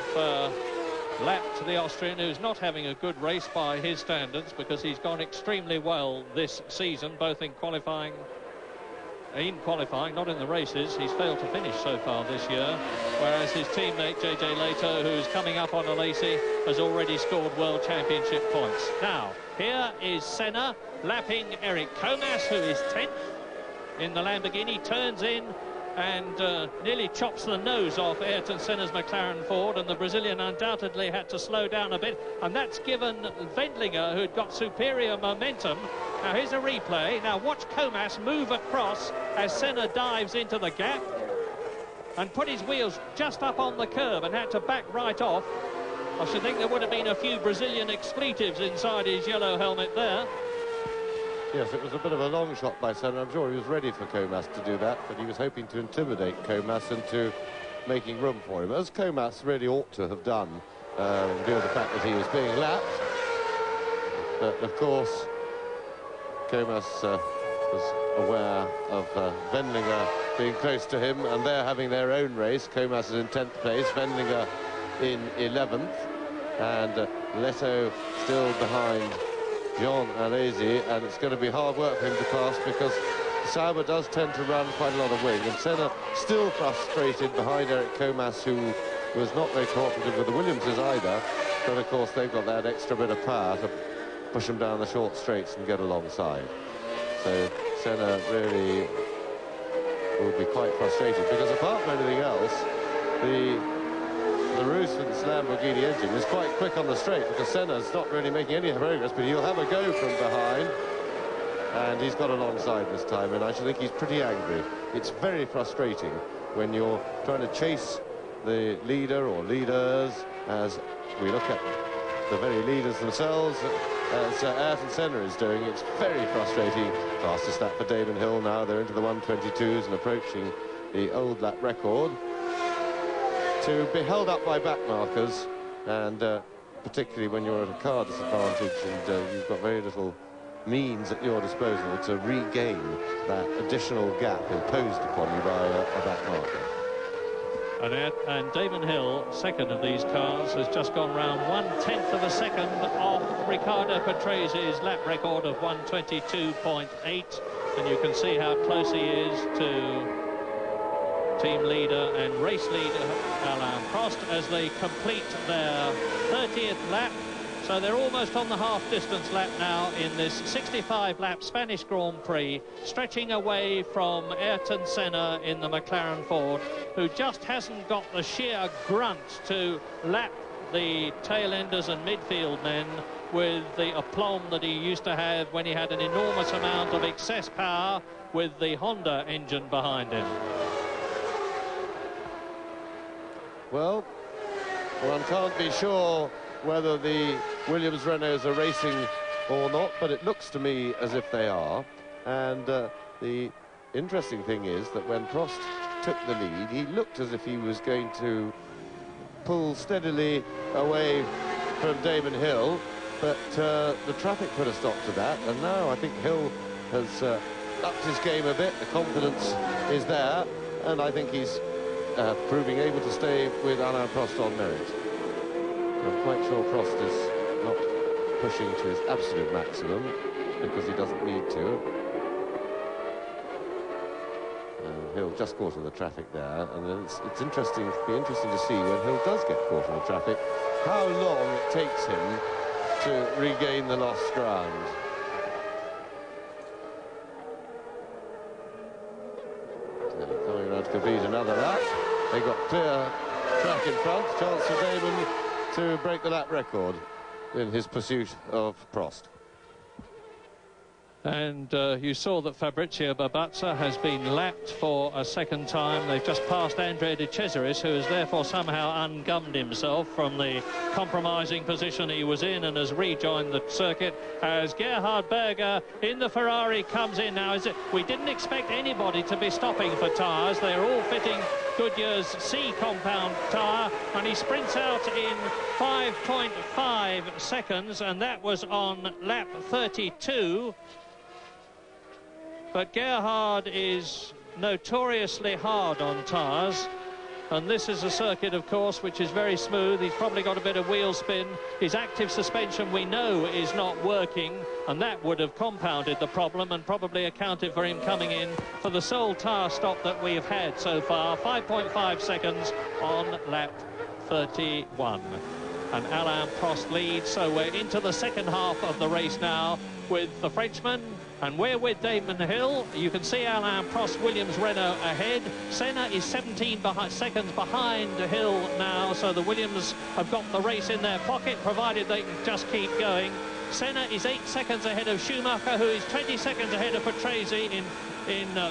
lapped the Austrian, who's not having a good race by his standards, because he's gone extremely well this season, both in qualifying, not in the races. He's failed to finish so far this year, whereas his teammate JJ Leto, who's coming up on Alesi, has already scored World Championship points. Now, here is Senna lapping Eric Comas, who is 10th in the Lamborghini, turns in and nearly chops the nose off Ayrton Senna's McLaren Ford, and the Brazilian undoubtedly had to slow down a bit, and that's given Wendlinger, who'd got superior momentum. Now here's a replay. Now watch Comas move across as Senna dives into the gap and put his wheels just up on the curb and had to back right off. I should think there would have been a few Brazilian expletives inside his yellow helmet there. Yes, it was a bit of a long shot by Senna. I'm sure he was ready for Comas to do that, but he was hoping to intimidate Comas into making room for him, as Comas really ought to have done, in view of the fact that he was being lapped. But of course, Comas was aware of Wendlinger being close to him, and they're having their own race. Comas is in 10th place, Wendlinger in 11th, and Leto still behind Jean Alesi, and it's going to be hard work for him to pass, because Sauber does tend to run quite a lot of wing, and Senna still frustrated behind Eric Comas, who was not very cooperative with the Williamses either, but of course they've got that extra bit of power to push them down the short straights and get alongside. So Senna really will be quite frustrated, because apart from anything else, the the roost with this Lamborghini engine is quite quick on the straight, because Senna's not really making any progress, but he'll have a go from behind. And he's got alongside this time, and I should think he's pretty angry. It's very frustrating when you're trying to chase the leader or leaders, as we look at the very leaders themselves, as Ayrton Senna is doing. It's very frustrating. Fastest lap for Damon Hill now. They're into the 122s and approaching the old lap record. To be held up by back markers, and particularly when you're at a car disadvantage and you've got very little means at your disposal to regain that additional gap imposed upon you by a back marker. And Damon Hill, second of these cars, has just gone round 1/10 of a second off Riccardo Patresi's lap record of 122.8, and you can see how close he is to team leader and race leader Alain Prost as they complete their 30th lap. So they're almost on the half-distance lap now in this 65-lap Spanish Grand Prix, stretching away from Ayrton Senna in the McLaren Ford, who just hasn't got the sheer grunt to lap the tail-enders and midfield men with the aplomb that he used to have when he had an enormous amount of excess power with the Honda engine behind him. Well, one can't be sure whether the Williams Renaults are racing or not, but it looks to me as if they are. And the interesting thing is that when Prost took the lead, he looked as if he was going to pull steadily away from Damon Hill, but the traffic put a stop to that, and now I think Hill has upped his game a bit. The confidence is there, and I think he's proving able to stay with Alain Prost on merit. I'm quite sure Prost is not pushing to his absolute maximum, because he doesn't need to. Hill just caught in the traffic there, and then it's interesting to see when Hill does get caught in the traffic, how long it takes him to regain the lost ground. Coming around to complete another lap. They got clear track in front, chance for Damon to break the lap record in his pursuit of Prost. And you saw that Fabrizio Barbazza has been lapped for a second time. They've just passed Andrea De Cesaris, who has therefore somehow ungummed himself from the compromising position he was in and has rejoined the circuit as Gerhard Berger in the Ferrari comes in now. We didn't expect anybody to be stopping for tyres. They're all fitting Goodyear's C compound tyre, and he sprints out in 5.5 seconds, and that was on lap 32. But Gerhard is notoriously hard on tyres, and this is a circuit, of course, which is very smooth. He's probably got a bit of wheel spin. His active suspension, we know, is not working, and that would have compounded the problem and probably accounted for him coming in for the sole tyre stop that we've had so far. 5.5 seconds on lap 31. And Alain Prost leads, so we're into the second half of the race now with the Frenchman, and we're with Damon Hill. You can see Alain Prost, Williams Renault ahead. Senna is 17 seconds behind Hill now, so the Williams have got the race in their pocket, provided they can just keep going. Senna is 8 seconds ahead of Schumacher, who is 20 seconds ahead of Patrese in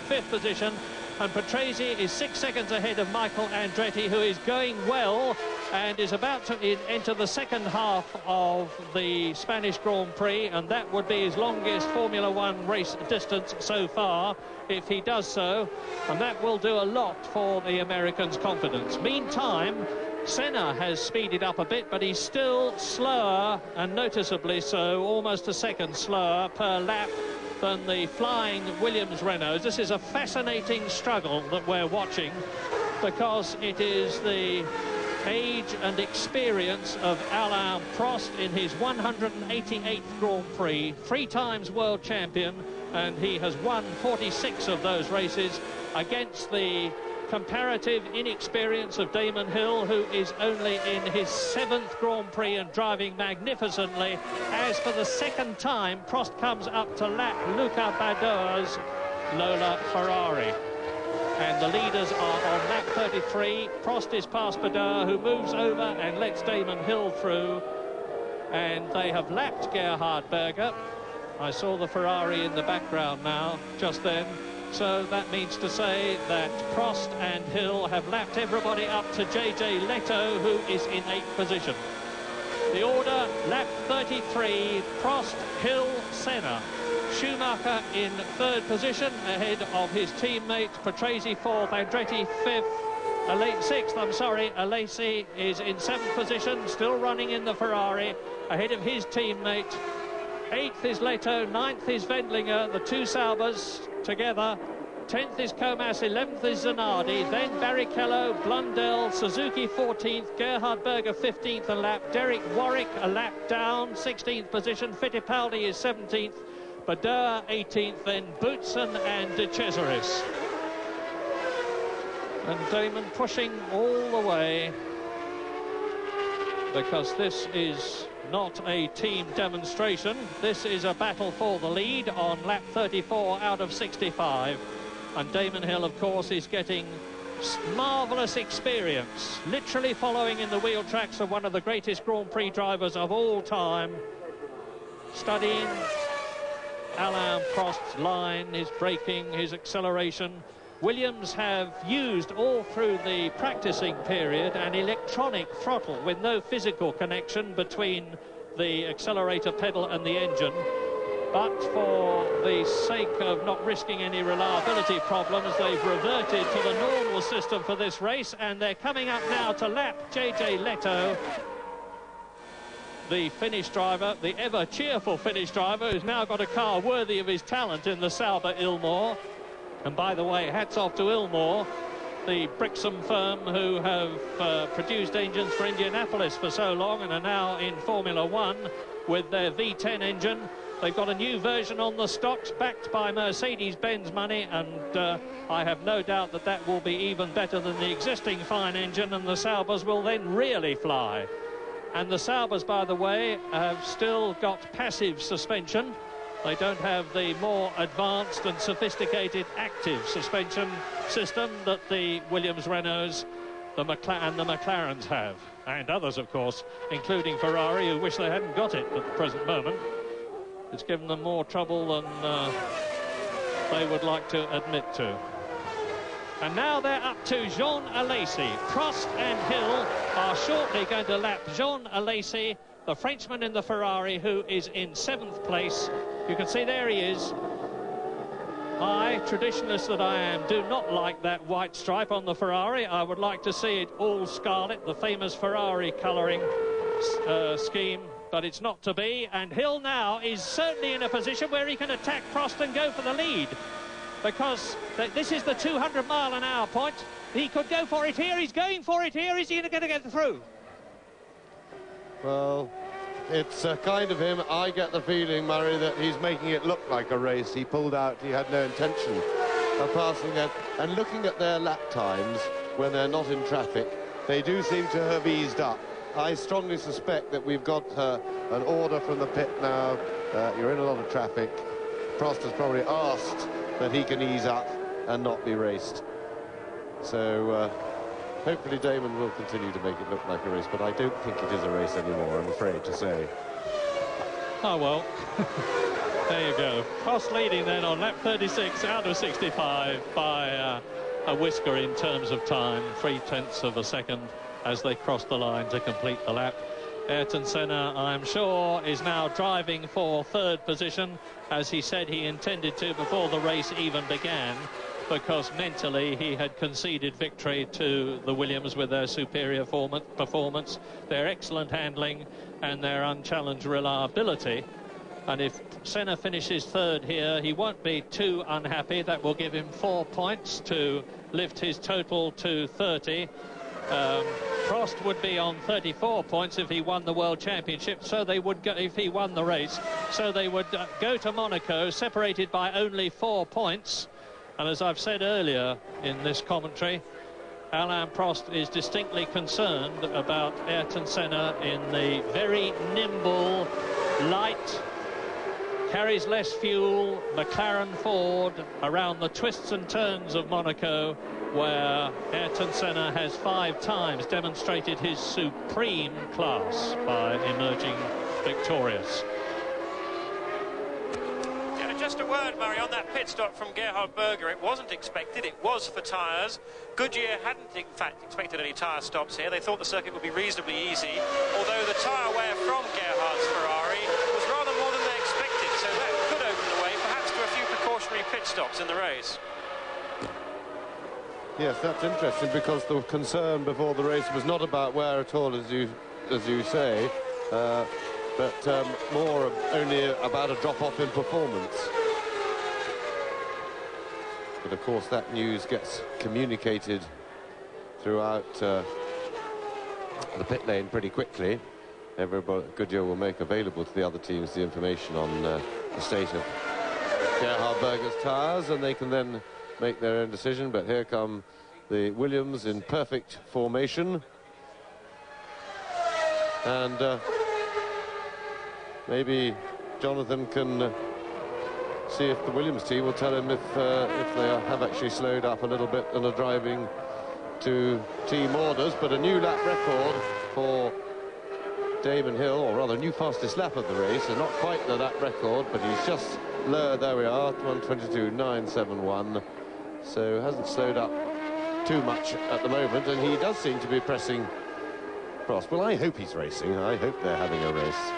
fifth position. And Patrese is 6 seconds ahead of Michael Andretti, who is going well and is about to enter the second half of the Spanish Grand Prix, and that would be his longest Formula One race distance so far if he does so, and that will do a lot for the Americans' confidence. Meantime, Senna has speeded up a bit, but he's still slower, and noticeably so, almost a second slower per lap than the flying Williams Renaults. This is a fascinating struggle that we're watching, because it is the age and experience of Alain Prost in his 188th Grand Prix, 3 times world champion, and he has won 46 of those races, against the comparative inexperience of Damon Hill, who is only in his 7th Grand Prix and driving magnificently. As for the second time, Prost comes up to lap Luca Badoer's Lola Ferrari. And the leaders are on lap 33. Prost is past Badeur, who moves over and lets Damon Hill through. And they have lapped Gerhard Berger. I saw the Ferrari in the background now, just then. So that means to say that Prost and Hill have lapped everybody up to JJ Leto, who is in 8th position. The order, lap 33, Prost, Hill, Senna. Schumacher in 3rd position, ahead of his teammate, Patrese 4th, Andretti 5th, 6th, I'm sorry, Alesi is in 7th position, still running in the Ferrari, ahead of his teammate. 8th is Leto, 9th is Wendlinger, the two Saubers together. 10th is Comas, 11th is Zanardi, then Barrichello, Blundell, Suzuki 14th, Gerhard Berger 15th a lap, Derek Warwick a lap down, 16th position, Fittipaldi is 17th, Badeur 18th, then Boutsen and De Cesaris. And Damon pushing all the way, because this is not a team demonstration. This is a battle for the lead on lap 34 out of 65. And Damon Hill, of course, is getting marvellous experience, literally following in the wheel tracks of one of the greatest Grand Prix drivers of all time, studying Alain Prost's line, his braking, his acceleration. Williams have used all through the practicing period an electronic throttle with no physical connection between the accelerator pedal and the engine. But for the sake of not risking any reliability problems, they've reverted to the normal system for this race, and they're coming up now to lap JJ Leto, the Finnish driver, the ever cheerful Finnish driver, who's now got a car worthy of his talent in the Sauber Ilmor. And by the way, hats off to Ilmor, the Brixham firm who have produced engines for Indianapolis for so long and are now in Formula One with their V10 engine. They've got a new version on the stocks, backed by Mercedes-Benz money, and I have no doubt that that will be even better than the existing fine engine, and the Saubers will then really fly. And the Saubers, by the way, have still got passive suspension. They don't have the more advanced and sophisticated active suspension system that the Williams, Renaults, and the McLarens have. And others, of course, including Ferrari, who wish they hadn't got it at the present moment. It's given them more trouble than they would like to admit to. And now they're up to Jean Alesi. Prost and Hill are shortly going to lap Jean Alesi, the Frenchman in the Ferrari, who is in 7th place. You can see there he is. I, traditionalist that I am, do not like that white stripe on the Ferrari. I would like to see it all scarlet, the famous Ferrari colouring scheme. But it's not to be, and Hill now is certainly in a position where he can attack Prost and go for the lead, because this is the 200-mile-an-hour point. He could go for it here. He's going for it here. Is he going to get through? Well, it's kind of him. I get the feeling, Murray, that he's making it look like a race. He pulled out. He had no intention of passing them. And looking at their lap times when they're not in traffic, they do seem to have eased up. I strongly suspect that we've got an order from the pit now. You're in a lot of traffic. Prost has probably asked that he can ease up and not be raced. So hopefully Damon will continue to make it look like a race, but I don't think it is a race anymore, I'm afraid to say. Oh, well. There you go. Prost leading then on lap 36 out of 65 by a whisker in terms of time, 0.3 of a second, as they cross the line to complete the lap. Ayrton Senna, I'm sure, is now driving for 3rd position, as he said he intended to before the race even began, because mentally he had conceded victory to the Williams with their superior performance, their excellent handling and their unchallenged reliability. And if Senna finishes 3rd here, he won't be too unhappy. That will give him 4 points to lift his total to 30. Prost would be on 34 points if he won the World Championship, so they would go, if he won the race, so they would go to Monaco separated by only 4 points. And as I've said earlier in this commentary, Alain Prost is distinctly concerned about Ayrton Senna in the very nimble, light, carries less fuel, McLaren Ford, around the twists and turns of Monaco, where Ayrton Senna has 5 times demonstrated his supreme class by emerging victorious. Just a word, Murray, on that pit stop from Gerhard Berger. It wasn't expected, it was for tyres. Goodyear hadn't, in fact, expected any tyre stops here. They thought the circuit would be reasonably easy, although the tyre wear from Gerhard's Ferrari was rather more than they expected, so that could open the way, perhaps to a few precautionary pit stops in the race. Yes, that's interesting, because the concern before the race was not about wear at all, as you say, but more only about a drop-off in performance. But of course that news gets communicated throughout the pit lane pretty quickly. Everybody, Goodyear will make available to the other teams the information on the state of Gerhard Berger's tyres, and they can then make their own decision. But here come the Williams in perfect formation, and maybe Jonathan can see if the Williams team will tell him if they have actually slowed up a little bit and are driving to team orders. But a new lap record for Damon Hill, or rather a new fastest lap of the race, and not quite the lap record, but he's just lower. There we are, 1:22.971, so hasn't slowed up too much at the moment, and he does seem to be pressing Prost. Well, I hope he's racing. I hope they're having a race.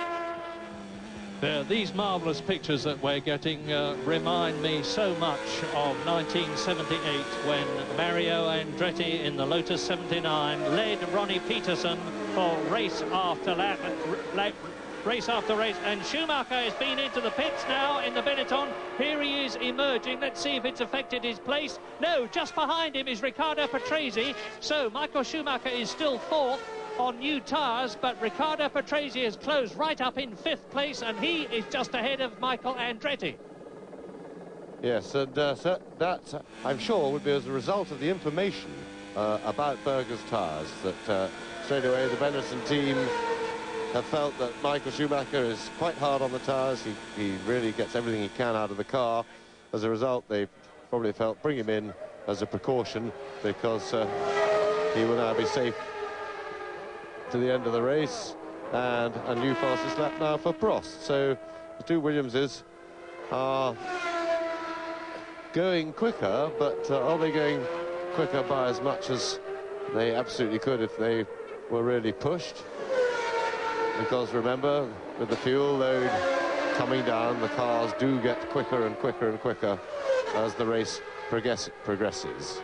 These marvellous pictures that we're getting remind me so much of 1978, when Mario Andretti in the Lotus 79 led Ronnie Peterson for race after race after race, and Schumacher has been into the pits now in the Benetton. Here he is emerging. Let's see if it's affected his place. No, just behind him is Riccardo Patrese, so Michael Schumacher is still 4th on new tyres, but Riccardo Patrese has closed right up in 5th place, and he is just ahead of Michael Andretti. Yes, and so that, I'm sure, would be as a result of the information about Berger's tyres, that straight away the Benetton team have felt that Michael Schumacher is quite hard on the tyres. He really gets everything he can out of the car. As a result, they probably felt bring him in as a precaution, because he will now be safe to the end of the race, and a new fastest lap now for Prost. So the two Williamses are going quicker, but are they going quicker by as much as they absolutely could if they were really pushed? Because remember, with the fuel load coming down, the cars do get quicker and quicker and quicker as the race progresses.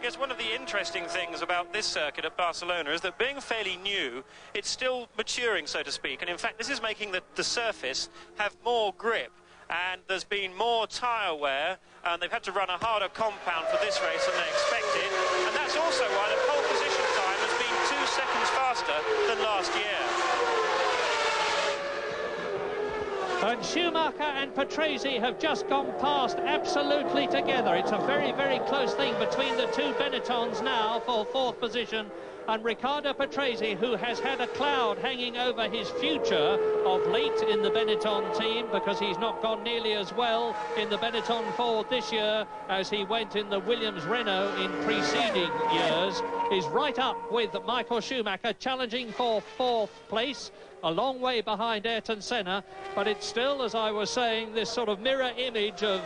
Yes, one of the interesting things about this circuit at Barcelona is that, being fairly new, it's still maturing, so to speak, and in fact this is making the surface have more grip, and there's been more tyre wear, and they've had to run a harder compound for this race than they expected, and that's also why the pole position time has been 2 seconds faster than last year. And Schumacher and Patrese have just gone past absolutely together. It's a very, very close thing between the two Benettons now for 4th position. And Riccardo Patrese, who has had a cloud hanging over his future of late in the Benetton team, because he's not gone nearly as well in the Benetton Ford this year as he went in the Williams Renault in preceding years, is right up with Michael Schumacher, challenging for 4th place, a long way behind Ayrton Senna, but it's still, as I was saying, this sort of mirror image of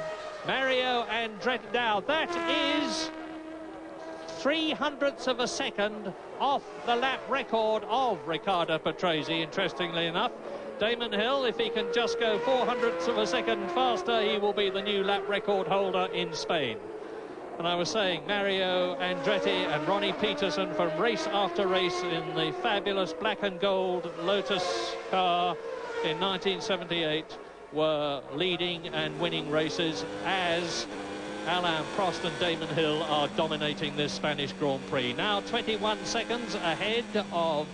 Mario Andretti. Now, that is 0.03 of a second off the lap record of Riccardo Patrese, interestingly enough. Damon Hill, if he can just go 0.04 of a second faster, he will be the new lap record holder in Spain. And I was saying, Mario Andretti and Ronnie Peterson, from race after race in the fabulous black and gold Lotus car in 1978, were leading and winning races, as Alain Prost and Damon Hill are dominating this Spanish Grand Prix. Now 21 seconds ahead of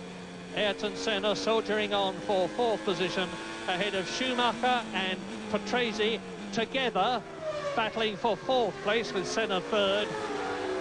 Ayrton Senna, soldiering on for 4th position, ahead of Schumacher and Patrese together, battling for 4th place with Senna 3rd.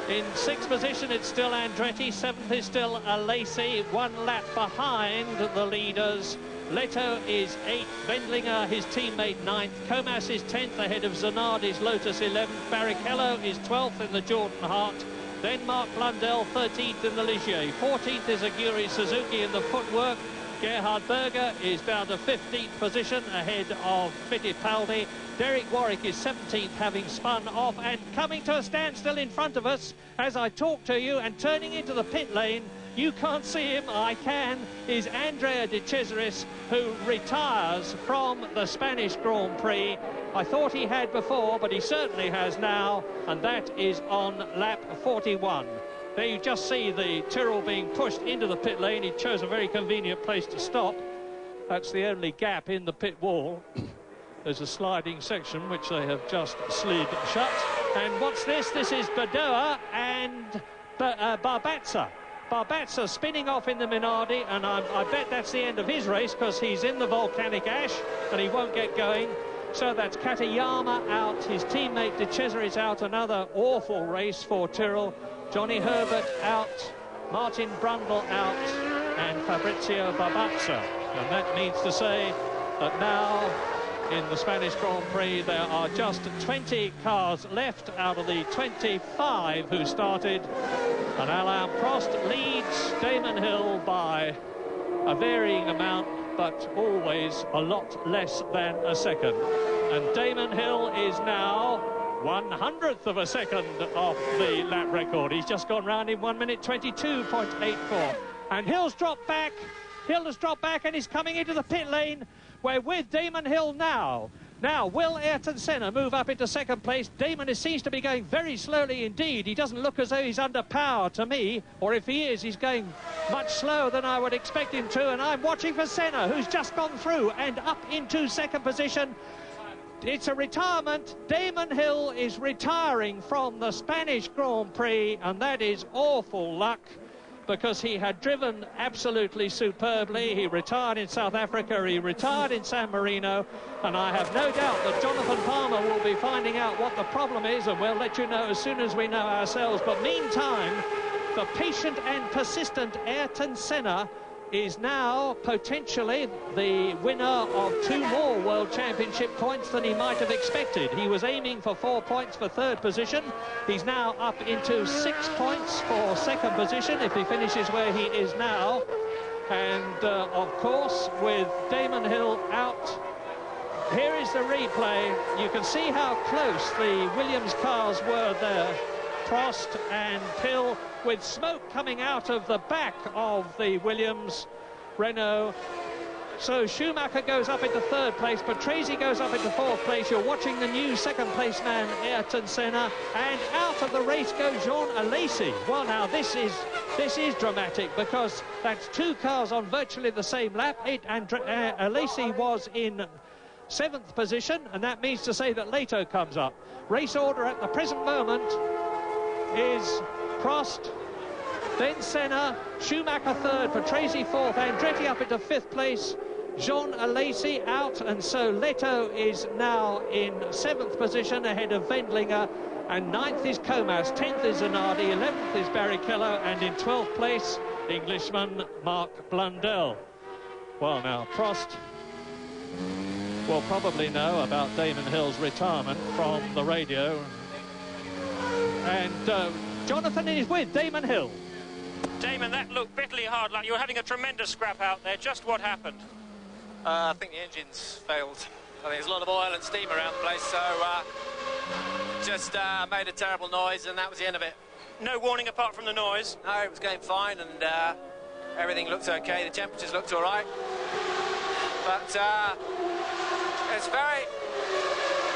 In 6th position it's still Andretti, 7th is still Alesi, 1 lap behind the leaders Leto is 8th, Wendlinger, his teammate, 9th, Comas is 10th ahead of Zanardi's Lotus 11th, Barrichello is 12th in the Jordan Hart, then Mark Blundell 13th in the Ligier, 14th is Aguri Suzuki in the footwork, Gerhard Berger is down to 15th position ahead of Fittipaldi. Derek Warwick is 17th, having spun off, and coming to a standstill in front of us as I talk to you and turning into the pit lane. You can't see him, I can, is Andrea de Cesaris, who retires from the Spanish Grand Prix. I thought he had before, but he certainly has now, and that is on lap 41. There you just see the Tyrrell being pushed into the pit lane. He chose a very convenient place to stop. That's the only gap in the pit wall. There's a sliding section which they have just slid shut. And what's this? This is Badoa and Barbazza. Barbazza spinning off in the Minardi, and I bet that's the end of his race, because he's in the volcanic ash and he won't get going. So that's Katayama out, his teammate De Cesaris out. Another awful race for Tyrrell. Johnny Herbert out, Martin Brundle out, and Fabrizio Barbazza. And that means to say that now in the Spanish Grand Prix there are just 20 cars left out of the 25 who started, and Alain Prost leads Damon Hill by a varying amount, but always a lot less than a second. And Damon Hill is now 1/100th of a second off the lap record. He's just gone round in 1 minute 22.84. And Hill's dropped back. Hill has dropped back and is coming into the pit lane. We're with Damon Hill now. Now, will Ayrton Senna move up into second place? Damon seems to be going very slowly indeed. He doesn't look as though he's under power to me, or if he is, he's going much slower than I would expect him to. And I'm watching for Senna, who's just gone through and up into second position. It's a retirement. Damon Hill is retiring from the Spanish Grand Prix, and that is awful luck, because he had driven absolutely superbly. He retired in South Africa, he retired in San Marino, and I have no doubt that Jonathan Palmer will be finding out what the problem is, and we'll let you know as soon as we know ourselves. But meantime, the patient and persistent Ayrton Senna is now potentially the winner of 2 more World Championship points than he might have expected. He was aiming for 4 points for third position. He's now up into 6 points for second position if he finishes where he is now. And of course, with Damon Hill out, here is the replay. You can see how close the Williams cars were there. Prost and Hill, with smoke coming out of the back of the Williams Renault. So Schumacher goes up into third place, Patrese goes up into fourth place. You're watching the new second place man, Ayrton Senna, and out of the race goes Jean Alesi. Well, now this is dramatic, because that's 2 cars on virtually the same lap. Alesi was in 7th position, and that means to say that Leto comes up. Race order at the present moment is Prost, then Senna, Schumacher third, Patrese fourth, Andretti up into 5th place, Jean Alesi out, and so Leto is now in 7th position ahead of Wendlinger, and 9th is Comas, 10th is Zanardi, 11th is Barrichello, and in 12th place, Englishman Mark Blundell. Well, now, Prost will probably know about Damon Hill's retirement from the radio. And Jonathan is with Damon Hill. Damon, that looked bitterly hard. Like you were having a tremendous scrap out there. Just what happened? I think the engines failed. I think there's a lot of oil and steam around the place, so just made a terrible noise, and that was the end of it. No warning apart from the noise? No, it was going fine, and everything looked okay. The temperatures looked all right. But it's very,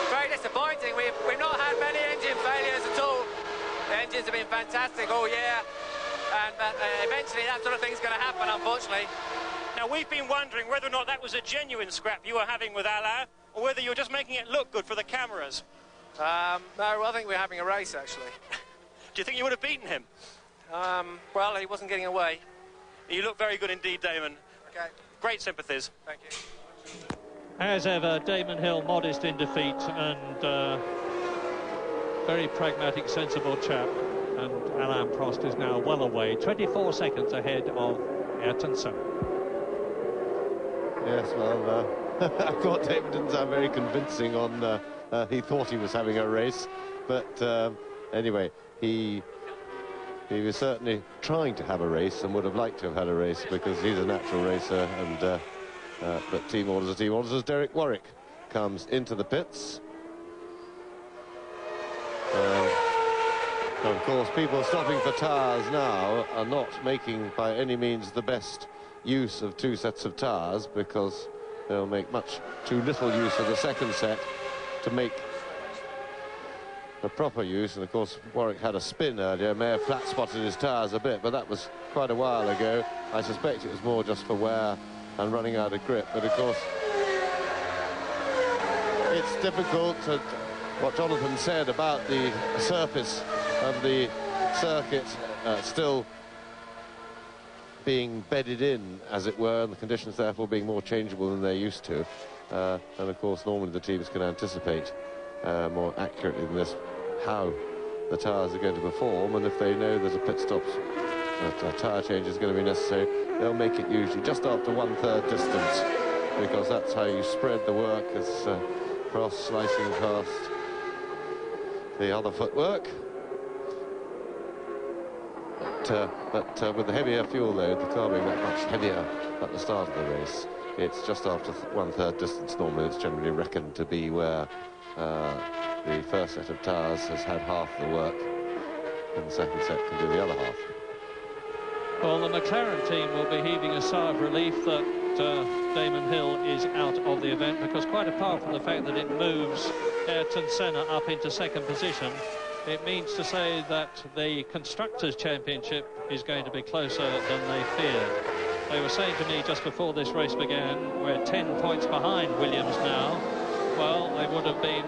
very disappointing. We've not had many engine failures at all. The engines have been fantastic all year, and eventually that sort of thing's going to happen, unfortunately. Now, we've been wondering whether or not that was a genuine scrap you were having with Alain, or whether you were just making it look good for the cameras. No, I think we're having a race, actually. Do you think you would have beaten him? Well, he wasn't getting away. You look very good indeed, Damon. Okay. Great sympathies. Thank you. As ever, Damon Hill modest in defeat, and very pragmatic, sensible chap. And Alain Prost is now well away, 24 seconds ahead of Ayrton Senna. Yes, well, I thought David didn't sound very convincing on he thought he was having a race, but anyway, he was certainly trying to have a race and would have liked to have had a race because he's a natural racer, and but team orders are team orders as Derek Warwick comes into the pits. Of course, people stopping for tyres now are not making by any means the best use of two sets of tyres, because they'll make much too little use of the second set to make a proper use. And of course, Warwick had a spin earlier, may have flat spotted his tyres a bit, but that was quite a while ago. I suspect it was more just for wear and running out of grip, but of course it's difficult to, what Jonathan said about the surface of the circuit still being bedded in, as it were, and the conditions therefore being more changeable than they're used to. And of course, normally the teams can anticipate more accurately than this how the tyres are going to perform, and if they know that a pit stop, a tyre change is going to be necessary, they'll make it usually just after 1/3 distance, because that's how you spread the work as Prost slicing past the other footwork. But with the heavier fuel load, the car being that much heavier at the start of the race, it's just after 1/3 distance. Normally it's generally reckoned to be where the first set of tyres has had half the work, and the second set can do the other half. Well, the McLaren team will be heaving a sigh of relief that Damon Hill is out of the event, because quite apart from the fact that it moves Ayrton Senna up into second position, it means to say that the Constructors' Championship is going to be closer than they feared. They were saying to me just before this race began, we're 10 points behind Williams now. Well, they would have been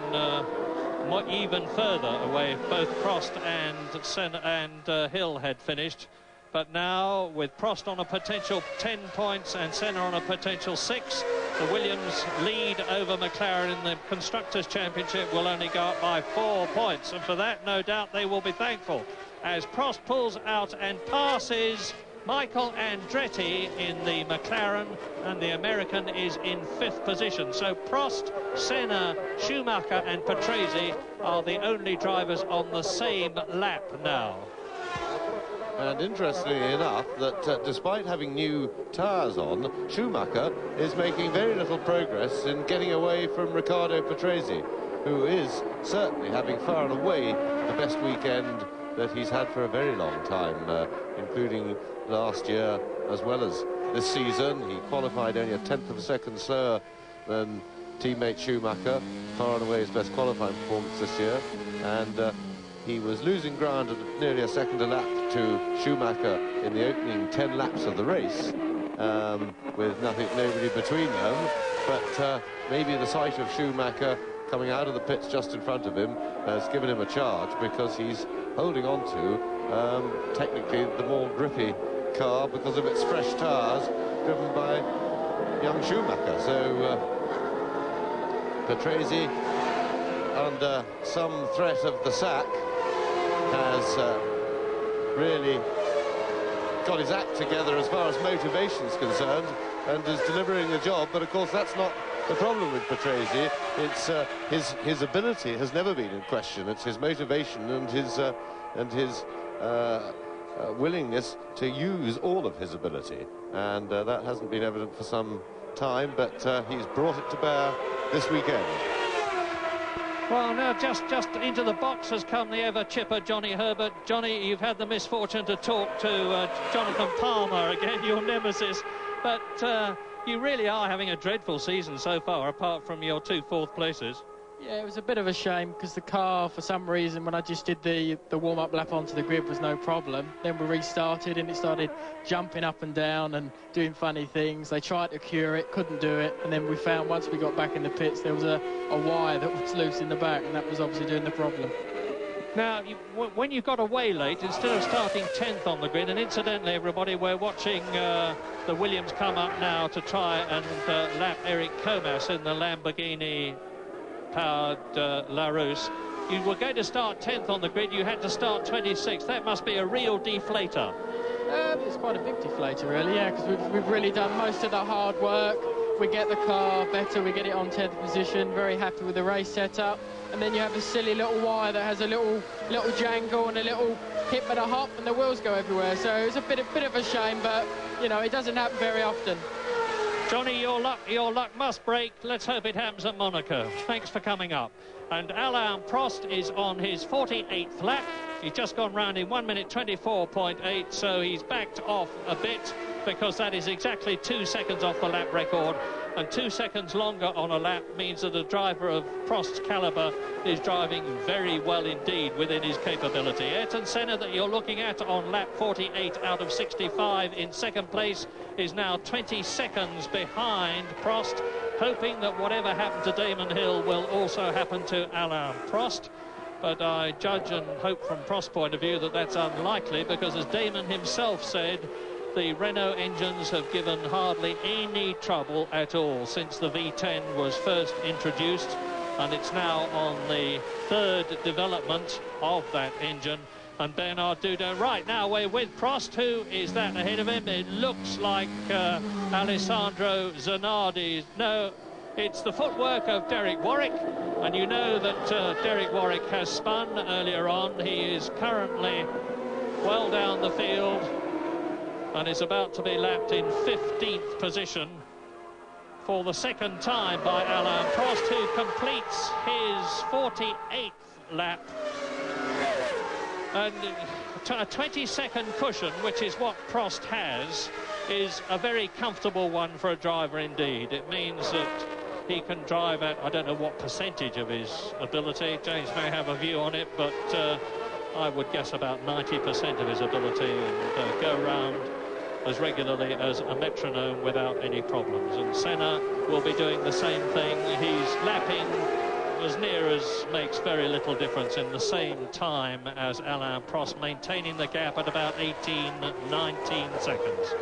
even further away if both Prost and Senna and Hill had finished. But now, with Prost on a potential 10 points and Senna on a potential 6, the Williams lead over McLaren in the Constructors' Championship will only go up by 4 points. And for that, no doubt, they will be thankful, as Prost pulls out and passes Michael Andretti in the McLaren, and the American is in 5th position. So Prost, Senna, Schumacher and Patrese are the only drivers on the same lap now. And interestingly enough, that despite having new tyres on, Schumacher is making very little progress in getting away from Riccardo Patrese, who is certainly having far and away the best weekend that he's had for a very long time, including last year as well as this season. He qualified only a 1/10 of a second slower than teammate Schumacher, far and away his best qualifying performance this year, and he was losing ground at nearly a second a lap to Schumacher in the opening 10 laps of the race, with nobody between them. But maybe the sight of Schumacher coming out of the pits just in front of him has given him a charge, because he's holding on to technically the more grippy car because of its fresh tyres driven by young Schumacher. So Patrese, under some threat of the sack, has really got his act together as far as motivation is concerned, and is delivering the job. But of course that's not the problem with Patrese. It's his ability has never been in question. It's his motivation and his willingness to use all of his ability, and that hasn't been evident for some time, but he's brought it to bear this weekend. Well, now just into the box has come the ever-chipper Johnny Herbert. Johnny, you've had the misfortune to talk to Jonathan Palmer again, your nemesis, but you really are having a dreadful season so far, apart from your 2 4th places. Yeah, it was a bit of a shame, because the car, for some reason, when I just did the warm-up lap onto the grid, was no problem. Then we restarted and it started jumping up and down and doing funny things. They tried to cure it, couldn't do it, and then we found once we got back in the pits there was a wire that was loose in the back, and that was obviously doing the problem. Now, when you got away late, instead of starting 10th on the grid, and incidentally, everybody, we're watching the Williams come up now to try and lap Eric Comas in the Lamborghini powered Larousse. You were going to start 10th on the grid, you had to start 26th. That must be a real deflator. It's quite a big deflator, really, yeah, because we've really done most of the hard work. we get the car better, we get it on 10th position, very happy with the race setup. And then you have a silly little wire that has a little jangle and a little hip and a hop, and the wheels go everywhere. So it's a bit of a shame, but, you know, it doesn't happen very often. Johnny, your luck must break. Let's hope it happens at Monaco. Thanks for coming up. And Alain Prost is on his 48th lap. He's just gone round in 1 minute 24.8, so he's backed off a bit, because that is exactly 2 seconds off the lap record, and 2 seconds longer on a lap means that a driver of Prost's calibre is driving very well indeed within his capability. Ayrton Senna, that you're looking at on lap 48 out of 65 in second place, is now 20 seconds behind Prost, hoping that whatever happened to Damon Hill will also happen to Alain Prost. But I judge and hope from Prost's point of view that that's unlikely, because as Damon himself said, the Renault engines have given hardly any trouble at all since the V10 was first introduced, and it's now on the third development of that engine. And Bernard Dudin, right now we're with Prost. Who is that ahead of him? It looks like Alessandro Zanardi. No, it's the footwork of Derek Warwick, and you know that Derek Warwick has spun earlier on. He is currently well down the field and is about to be lapped in 15th position for the second time by Alain Prost, who completes his 48th lap. And a 20-second cushion, which is what Prost has, is a very comfortable one for a driver indeed. It means that he can drive at, I don't know what percentage of his ability. James may have a view on it, but I would guess about 90% of his ability, and go round as regularly as a metronome without any problems. And Senna will be doing the same thing. He's lapping as near as makes very little difference in the same time as Alain Prost, maintaining the gap at about 18, 19 seconds.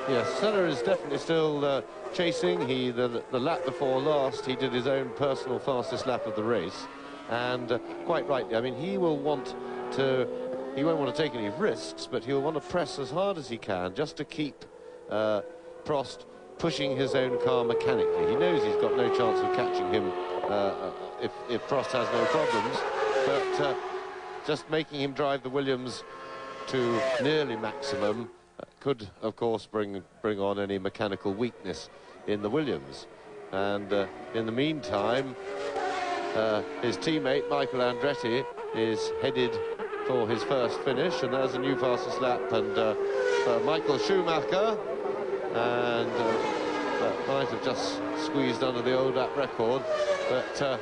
Yes, Senna is definitely still chasing. The lap before last, he did his own personal fastest lap of the race, and quite rightly, I mean, he won't want to take any risks, but he'll want to press as hard as he can just to keep Prost pushing his own car mechanically. He knows he's got no chance of catching him if Prost has no problems, but just making him drive the Williams to nearly maximum could, of course, bring on any mechanical weakness in the Williams. And in the meantime, his teammate Michael Andretti is headed for his first finish, and there's a new fastest lap, and for Michael Schumacher, and might have just squeezed under the old lap record, but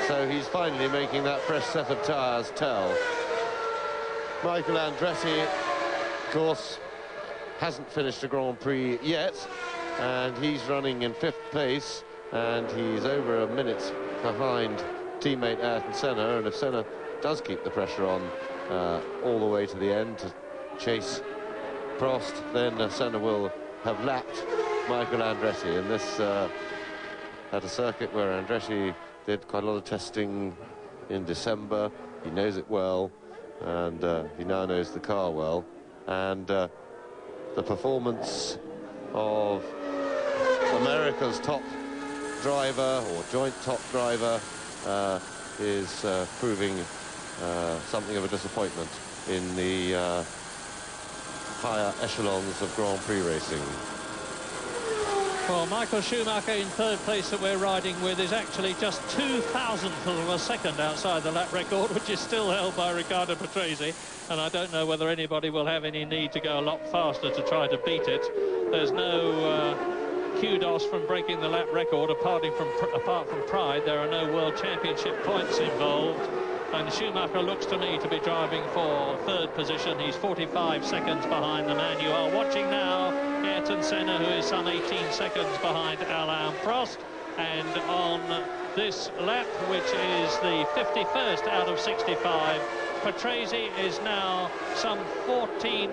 so he's finally making that fresh set of tyres tell. Michael Andretti, of course, hasn't finished a Grand Prix yet, and he's running in 5th place, and he's over a minute behind teammate Ayrton Senna, and if Senna does keep the pressure on all the way to the end to chase Prost, then Senna will have lapped Michael Andretti. And this at a circuit where Andretti did quite a lot of testing in December. He knows it well, and he now knows the car well, and the performance of America's top driver, or joint top driver, is proving something of a disappointment in the higher echelons of Grand Prix racing. Well, Michael Schumacher in 3rd place that we're riding with is actually just 0.002 of a second outside the lap record, which is still held by Riccardo Patrese, and I don't know whether anybody will have any need to go a lot faster to try to beat it. There's no kudos from breaking the lap record. Apart from pride, there are no World Championship points involved, and Schumacher looks to me to be driving for 3rd position. He's 45 seconds behind the man you are watching now, Ayrton Senna, who is some 18 seconds behind Alain Prost. And on this lap, which is the 51st out of 65, Patrese is now some 14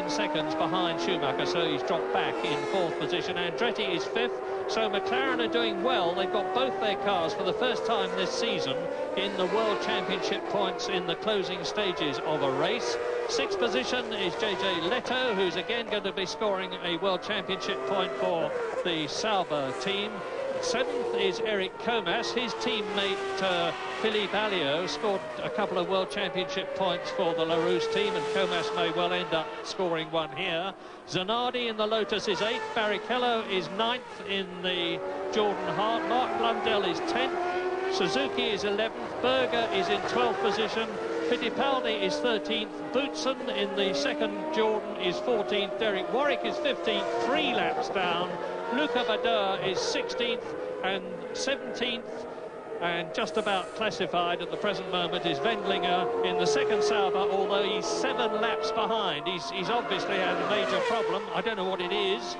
seconds behind Schumacher, so he's dropped back in 4th position. Andretti is 5th, So McLaren are doing well. They've got both their cars for the first time this season in the World Championship points in the closing stages of a race. Sixth position is JJ Leto, who's again going to be scoring a World Championship point for the Sauber team. Seventh is Eric Comas. His teammate Philippe Alliot scored a couple of World Championship points for the LaRousse team, and Comas may well end up scoring one here. Zanardi in the Lotus is 8th. Barrichello is 9th in the Jordan Hart. Mark Blundell is 10th. Suzuki is 11th. Berger is in 12th position. Fittipaldi is 13th. Boutsen in the second Jordan is 14th. Derek Warwick is 15th, 3 laps down. Luca Badoer is 16th and 17th, and just about classified at the present moment is Wendlinger in the second Sauber, although he's 7 laps behind. He's obviously had a major problem. I don't know what it is,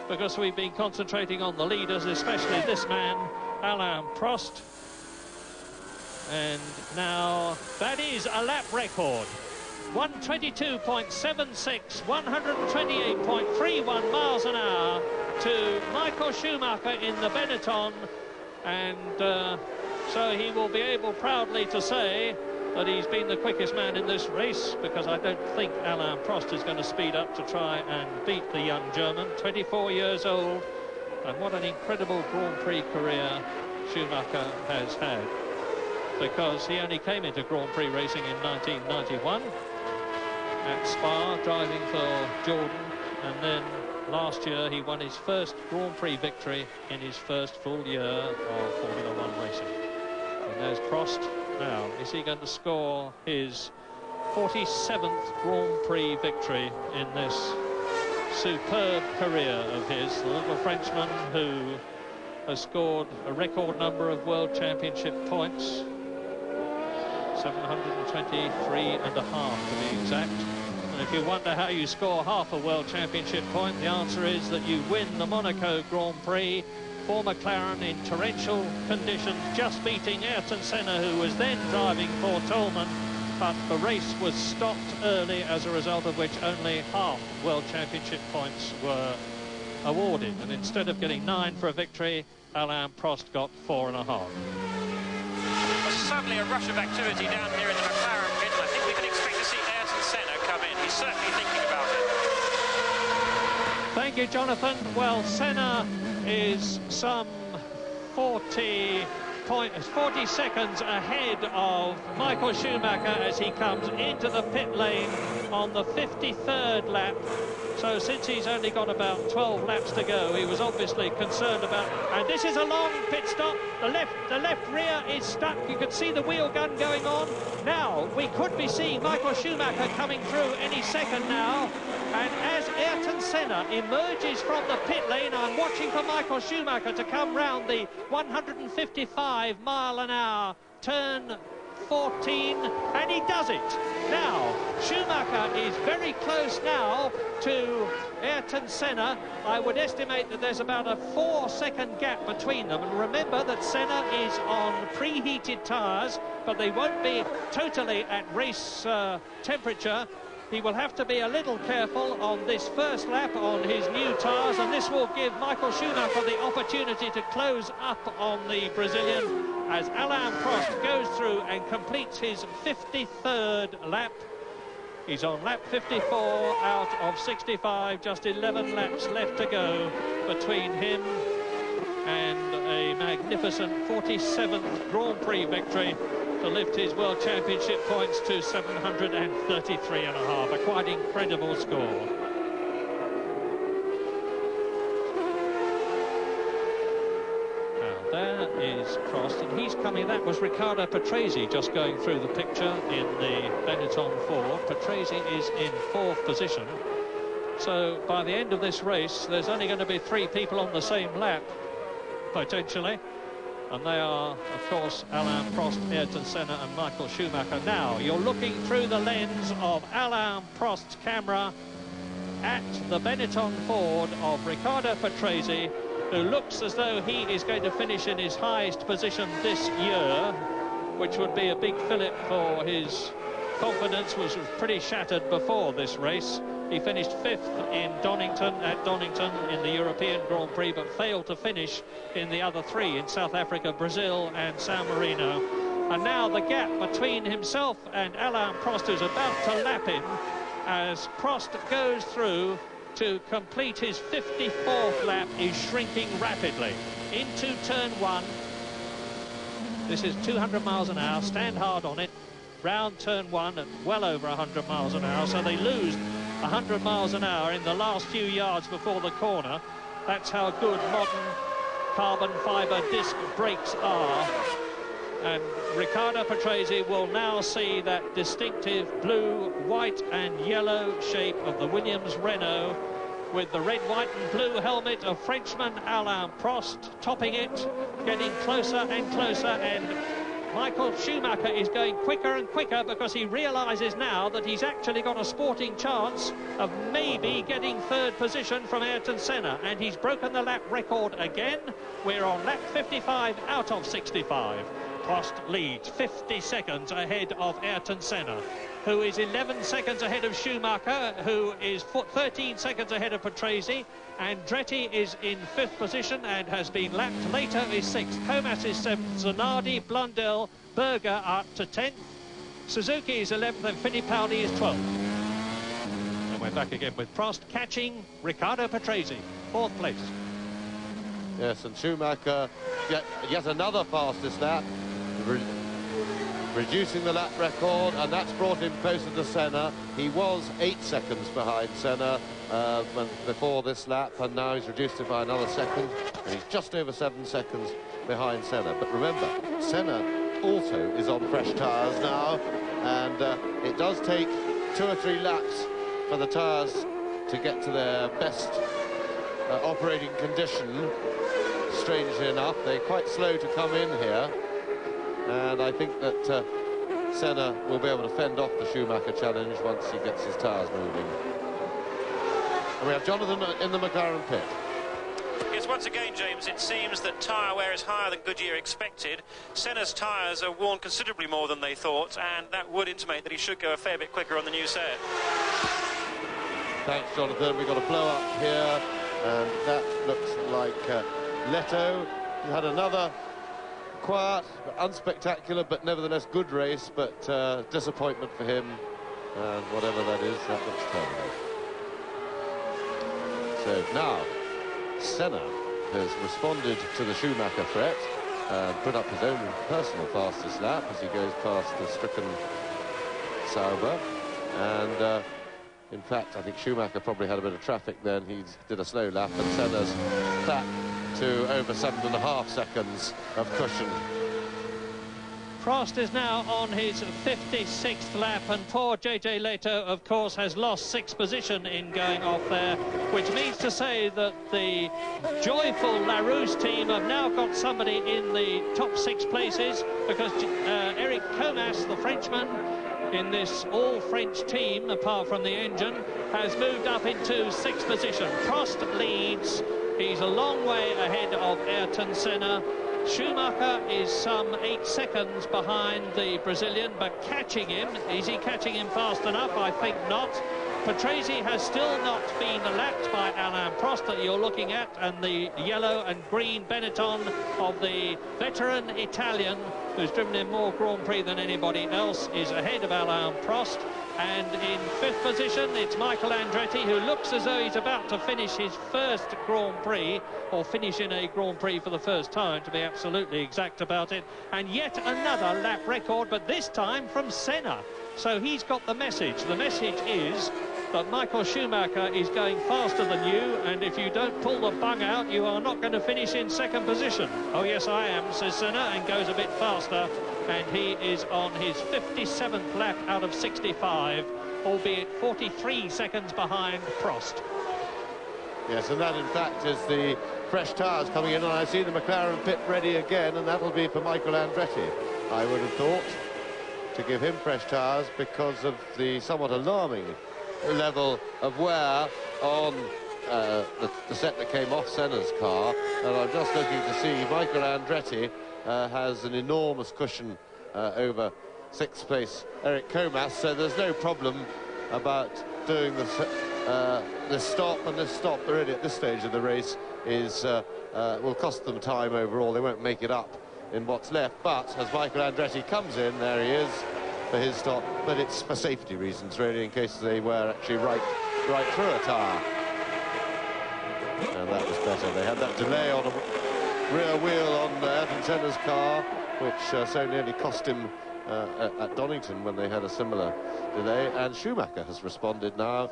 because we've been concentrating on the leaders, especially this man, Alain Prost. And now that is a lap record. 122.76, 128.31 miles an hour to Michael Schumacher in the Benetton, and so he will be able proudly to say that he's been the quickest man in this race, because I don't think Alain Prost is going to speed up to try and beat the young German. 24 years old, and what an incredible Grand Prix career Schumacher has had, because he only came into Grand Prix racing in 1991 at Spa, driving for Jordan, and then last year he won his first Grand Prix victory in his first full year of Formula One racing. And there's Prost now. Is he going to score his 47th Grand Prix victory in this superb career of his? The little Frenchman who has scored a record number of World Championship points, 723.5 to be exact. And if you wonder how you score half a World Championship point, the answer is that you win the Monaco Grand Prix for McLaren in torrential conditions, just beating Ayrton Senna, who was then driving for Toleman, but the race was stopped early, as a result of which only half World Championship points were awarded. And instead of getting 9 for a victory, Alain Prost got 4.5. Well, suddenly a rush of activity down here in the McLaren pit. I think we can expect to see Ayrton Senna come in. He's certainly thinking about it. Thank you, Jonathan. Well, Senna is some 40 seconds ahead of Michael Schumacher as he comes into the pit lane on the 53rd lap. So since he's only got about 12 laps to go, he was obviously concerned about... And this is a long pit stop. The left rear is stuck. You can see the wheel gun going on. Now, we could be seeing Michael Schumacher coming through any second now. And as Ayrton Senna emerges from the pit lane, I'm watching for Michael Schumacher to come round the 155-mile-an-hour turn 14, and he does it. Now, Schumacher is very close now to Ayrton Senna. I would estimate that there's about a 4-second gap between them. And remember that Senna is on preheated tyres, but they won't be totally at race temperature. He will have to be a little careful on this first lap on his new tyres, and this will give Michael Schumacher the opportunity to close up on the Brazilian as Alain Prost goes through and completes his 53rd lap. He's on lap 54 out of 65, just 11 laps left to go between him and a magnificent 47th Grand Prix victory to lift his World Championship points to 733.5, a quite incredible score. Now there is Prost, and he's coming. That was Riccardo Patrese just going through the picture in the Benetton 4. Patrese is in 4th position. So by the end of this race, there's only going to be 3 people on the same lap, potentially. And they are, of course, Alain Prost, Ayrton Senna and Michael Schumacher. Now, you're looking through the lens of Alain Prost's camera at the Benetton Ford of Riccardo Patrese, who looks as though he is going to finish in his highest position this year, which would be a big fillip for his confidence was pretty shattered before this race. He finished 5th in Donington, in the European Grand Prix, but failed to finish in the other 3 in South Africa, Brazil and San Marino. And now the gap between himself and Alain Prost, who's about to lap him, as Prost goes through to complete his 54th lap, is shrinking rapidly. Into turn 1. This is 200 miles an hour, stand hard on it. Round turn 1 at well over 100 miles an hour, so they lose 100 miles an hour in the last few yards before the corner. That's how good modern carbon fibre disc brakes are. And Riccardo Patrese will now see that distinctive blue, white and yellow shape of the Williams Renault, with the red, white and blue helmet of Frenchman Alain Prost topping it, getting closer and closer, and Michael Schumacher is going quicker and quicker because he realises now that he's actually got a sporting chance of maybe getting 3rd position from Ayrton Senna, and he's broken the lap record again. We're on lap 55 out of 65. Prost leads 50 seconds ahead of Ayrton Senna, who is 11 seconds ahead of Schumacher, who is 13 seconds ahead of Patrese. Andretti is in 5th position and has been lapped. Later is 6th. Comas is 7th. Zanardi, Blundell, Berger are up to 10th. Suzuki is 11th and Fittipaldi is 12th. And we're back again with Prost catching Riccardo Patrese, 4th place. Yes, and Schumacher yet another fastest lap, reducing the lap record, and that's brought him closer to Senna. He was 8 seconds behind Senna before this lap, and now he's reduced it by another second, and he's just over 7 seconds behind Senna. But remember, Senna also is on fresh tyres now, and it does take 2 or 3 laps for the tyres to get to their best operating condition. Strangely enough, they're quite slow to come in here, and I think that Senna will be able to fend off the Schumacher challenge once he gets his tyres moving. And we have Jonathan in the McLaren pit. Yes, once again, James, it seems that tyre wear is higher than Goodyear expected. Senna's tyres are worn considerably more than they thought, and that would intimate that he should go a fair bit quicker on the new set. Thanks, Jonathan. We've got a blow-up here, and that looks like Leto. He had another quiet, unspectacular, but nevertheless good race, but disappointment for him, and whatever that is, that looks terrible. So now, Senna has responded to the Schumacher threat and put up his own personal fastest lap as he goes past the stricken Sauber, and in fact, I think Schumacher probably had a bit of traffic then. He did a slow lap, and Senna's back to over 7.5 seconds of cushion. Prost is now on his 56th lap, and poor JJ Leto, of course, has lost 6th position in going off there, which means to say that the joyful Larousse team have now got somebody in the top 6 places, because Eric Comas, the Frenchman, in this all-French team, apart from the engine, has moved up into 6th position. Prost leads. He's a long way ahead of Ayrton Senna. Schumacher is some 8 seconds behind the Brazilian, but catching him. Is he catching him fast enough? I think not. Patrese has still not been lapped by Alain Prost that you're looking at, and the yellow and green Benetton of the veteran Italian, who's driven in more Grand Prix than anybody else, is ahead of Alain Prost. And in 5th position, it's Michael Andretti, who looks as though he's about to finish his first Grand Prix, or finish in a Grand Prix for the first time, to be absolutely exact about it. And yet another lap record, but this time from Senna. So he's got the message. The message is that Michael Schumacher is going faster than you, and if you don't pull the bung out, you are not going to finish in 2nd position. Oh, yes, I am, says Senna, and goes a bit faster. And he is on his 57th lap out of 65, albeit 43 seconds behind Prost. Yes, and that, in fact, is the fresh tyres coming in, and I see the McLaren pit ready again, and that'll be for Michael Andretti, I would have thought, to give him fresh tyres because of the somewhat alarming level of wear on the set that came off Senna's car. And I'm just looking to see Michael Andretti has an enormous cushion over sixth place Eric Comas, so there's no problem about doing this stop, and this stop really at this stage of the race is will cost them time overall. They won't make it up in what's left, but as Michael Andretti comes in, there he is for his stop, but it's for safety reasons really, in case they were actually right through a tyre. And that was better. They had that delay on a rear wheel on Ayrton Senna's car, which so nearly cost him at Donington when they had a similar delay, and Schumacher has responded now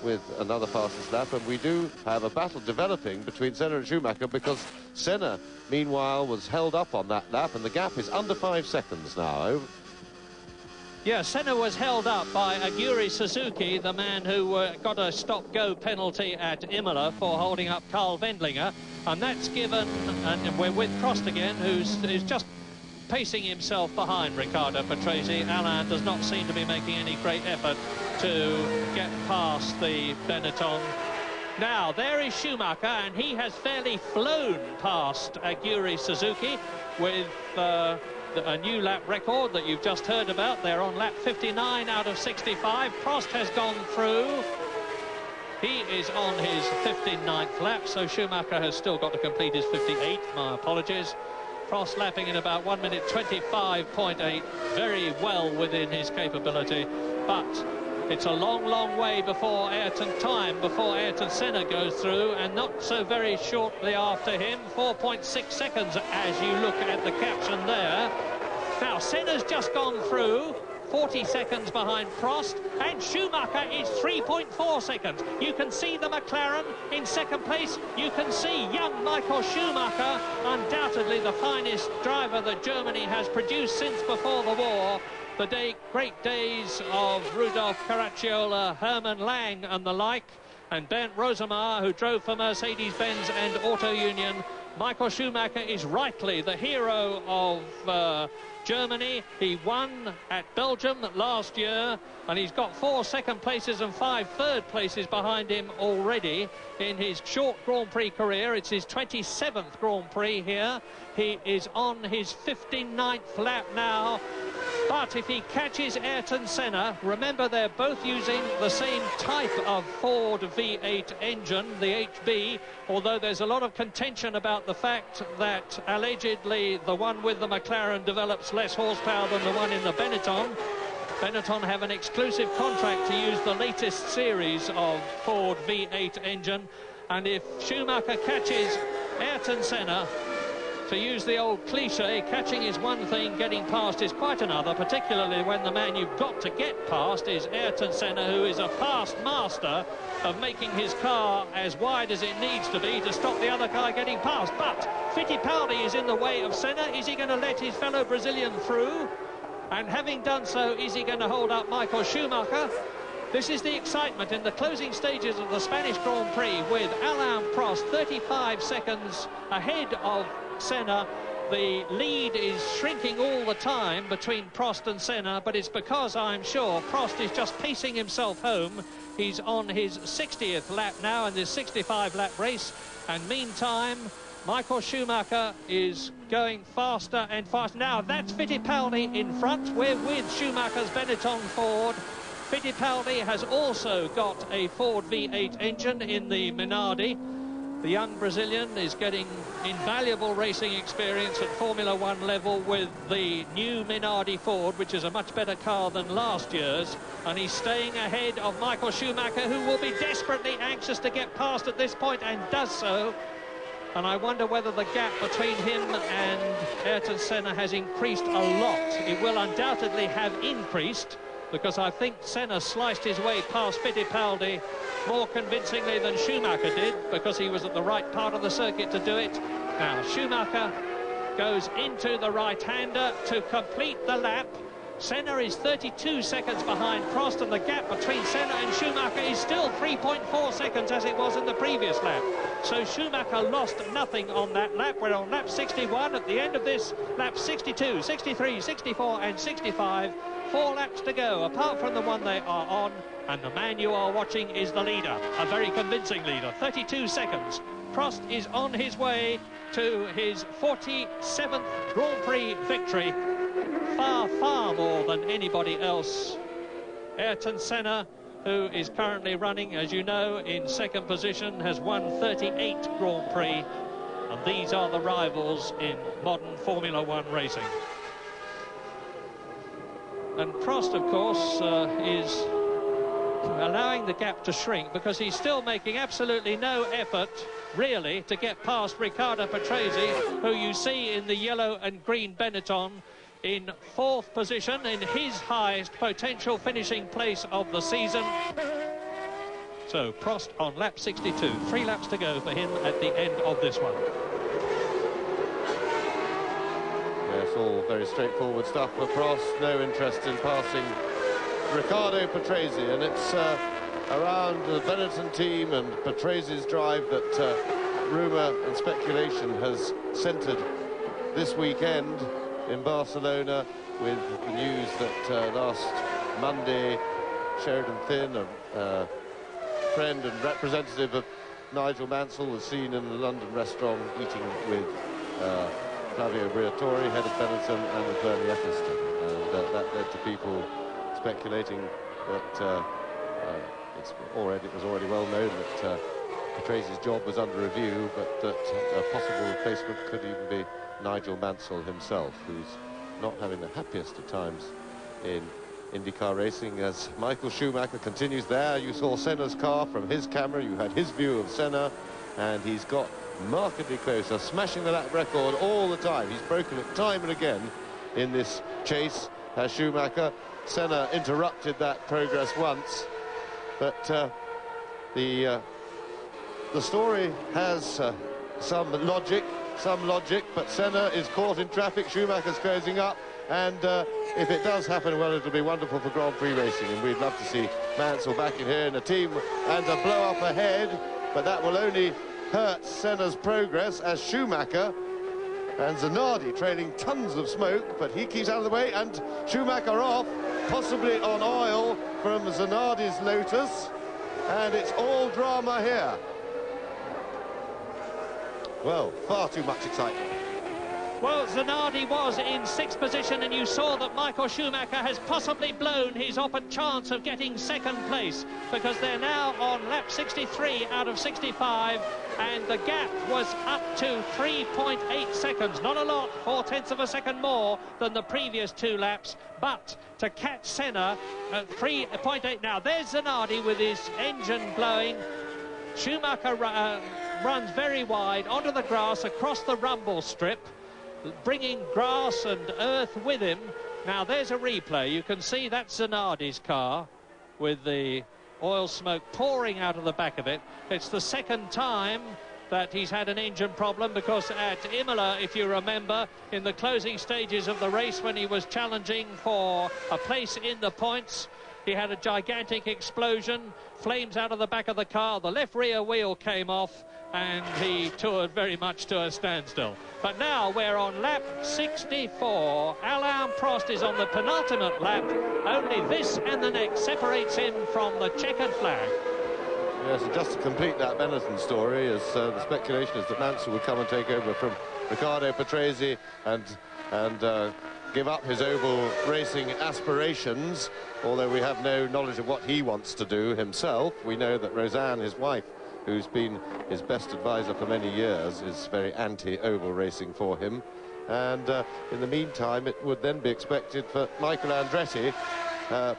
with another fastest lap, and we do have a battle developing between Senna and Schumacher, because Senna meanwhile was held up on that lap, and the gap is under 5 seconds now. Yeah, Senna was held up by Aguri Suzuki, the man who got a stop-go penalty at Imola for holding up Carl Wendlinger, and that's given, and we're with Prost again, who's just pacing himself behind Riccardo Patrese. Alain does not seem to be making any great effort to get past the Benetton. Now, there is Schumacher, and he has fairly flown past Aguri Suzuki with a new lap record that you've just heard about. They're on lap 59 out of 65. Prost has gone through. He is on his 59th lap, so Schumacher has still got to complete his 58th. My apologies. Prost lapping in about 1 minute 25.8, very well within his capability, but it's a long way before Ayrton Senna goes through, and not so very shortly after him, 4.6 seconds as you look at the caption there. Now Senna's just gone through, 40 seconds behind Prost, and Schumacher is 3.4 seconds. You can see the McLaren in second place. You can see young Michael Schumacher, undoubtedly the finest driver that Germany has produced since before the war. The great days of Rudolf Caracciola, Hermann Lang and the like, and Bernd Rosemar, who drove for Mercedes-Benz and Auto Union. Michael Schumacher is rightly the hero of Germany. He won at Belgium last year, and he's got 4 second places and 5 third places behind him already in his short Grand Prix career. It's his 27th Grand Prix here. He is on his 59th lap now. But if he catches Ayrton Senna, remember they're both using the same type of Ford V8 engine, the HB, although there's a lot of contention about the fact that allegedly the one with the McLaren develops less horsepower than the one in the Benetton. Benetton have an exclusive contract to use the latest series of Ford V8 engine, and if Schumacher catches Ayrton Senna, to use the old cliche, catching is one thing, getting past is quite another, particularly when the man you've got to get past is Ayrton Senna, who is a past master of making his car as wide as it needs to be to stop the other guy getting past. But Fittipaldi is in the way of Senna. Is he going to let his fellow Brazilian through? And having done so, is he going to hold up Michael Schumacher? This is the excitement in the closing stages of the Spanish Grand Prix, with Alain Prost 35 seconds ahead of Senna. The lead is shrinking all the time between Prost and Senna, but it's because I'm sure Prost is just pacing himself home. He's on his 60th lap now in this 65-lap race, and meantime Michael Schumacher is going faster and faster. Now that's Fittipaldi in front. We're with Schumacher's Benetton Ford. Fittipaldi has also got a Ford V8 engine in the Minardi. The young Brazilian is getting invaluable racing experience at Formula One level with the new Minardi Ford, which is a much better car than last year's, and he's staying ahead of Michael Schumacher, who will be desperately anxious to get past at this point, and does so. And I wonder whether the gap between him and Ayrton Senna has increased a lot. It will undoubtedly have increased, because I think Senna sliced his way past Fittipaldi more convincingly than Schumacher did, because he was at the right part of the circuit to do it. Now Schumacher goes into the right-hander to complete the lap. Senna is 32 seconds behind Prost, and the gap between Senna and Schumacher is still 3.4 seconds as it was in the previous lap. So Schumacher lost nothing on that lap. We're on lap 61. At the end of this, lap 62, 63, 64 and 65. 4 laps to go, apart from the one they are on, and the man you are watching is the leader, a very convincing leader, 32 seconds. Prost is on his way to his 47th Grand Prix victory. far, far more than anybody else. Ayrton Senna, who is currently running, as you know, in second position, has won 38 Grand Prix, and these are the rivals in modern Formula One racing. And Prost, of course, is allowing the gap to shrink because he's still making absolutely no effort, really, to get past Riccardo Patrese, who you see in the yellow and green Benetton in fourth position, in his highest potential finishing place of the season. So Prost on lap 62, 3 laps to go for him at the end of this one. Yes, all very straightforward stuff for Prost. No interest in passing Riccardo Patrese, and it's around the Benetton team and Patrase's drive that rumour and speculation has centred this weekend in Barcelona, with the news that last Monday Sheridan Finn, a friend and representative of Nigel Mansell, was seen in a London restaurant eating with Flavio Briatore, head of Benetton, and with Bernie Eccleston, and that led to people speculating that it was already well known that Patrase's job was under review, but that a possible replacement could even be Nigel Mansell himself, who's not having the happiest of times in IndyCar racing, as Michael Schumacher continues there. You saw Senna's car from his camera, you had his view of Senna, and he's got markedly closer, smashing the lap record all the time. He's broken it time and again in this chase as Schumacher. Senna interrupted that progress once, but the story has some logic, but Senna is caught in traffic. Schumacher's closing up, and if it does happen, well, it'll be wonderful for Grand Prix racing, and we'd love to see Mansell back in here in a team and a blow up ahead, but that will only hurt Senna's progress, as Schumacher and Zanardi trailing tons of smoke, but he keeps out of the way, and Schumacher off, possibly on oil from Zanardi's Lotus, and it's all drama here. Well, far too much excitement. Well, Zanardi was in sixth position, and you saw that Michael Schumacher has possibly blown his chance of getting second place, because they're now on lap 63 out of 65, and the gap was up to 3.8 seconds. Not a lot, 4/10 of a second more than the previous 2 laps, but to catch Senna at 3.8. Now, there's Zanardi with his engine blowing. Schumacher runs very wide onto the grass across the rumble strip, bringing grass and earth with him. Now there's a replay. You can see that's Zanardi's car with the oil smoke pouring out of the back of it. It's the second time that he's had an engine problem, because at Imola, if you remember, in the closing stages of the race, when he was challenging for a place in the points, he had a gigantic explosion, flames out of the back of the car, the left rear wheel came off, and he toured very much to a standstill. But now we're on lap 64. Alain Prost is on the penultimate lap. Only this and the next separates him from the checkered flag. Yes, and just to complete that Benetton story, as the speculation is that Mansell would come and take over from Riccardo Patrese and give up his oval racing aspirations, although we have no knowledge of what he wants to do himself. We know that Roseanne, his wife, who's been his best advisor for many years, is very anti-oval racing for him. And in the meantime, it would then be expected for Michael Andretti,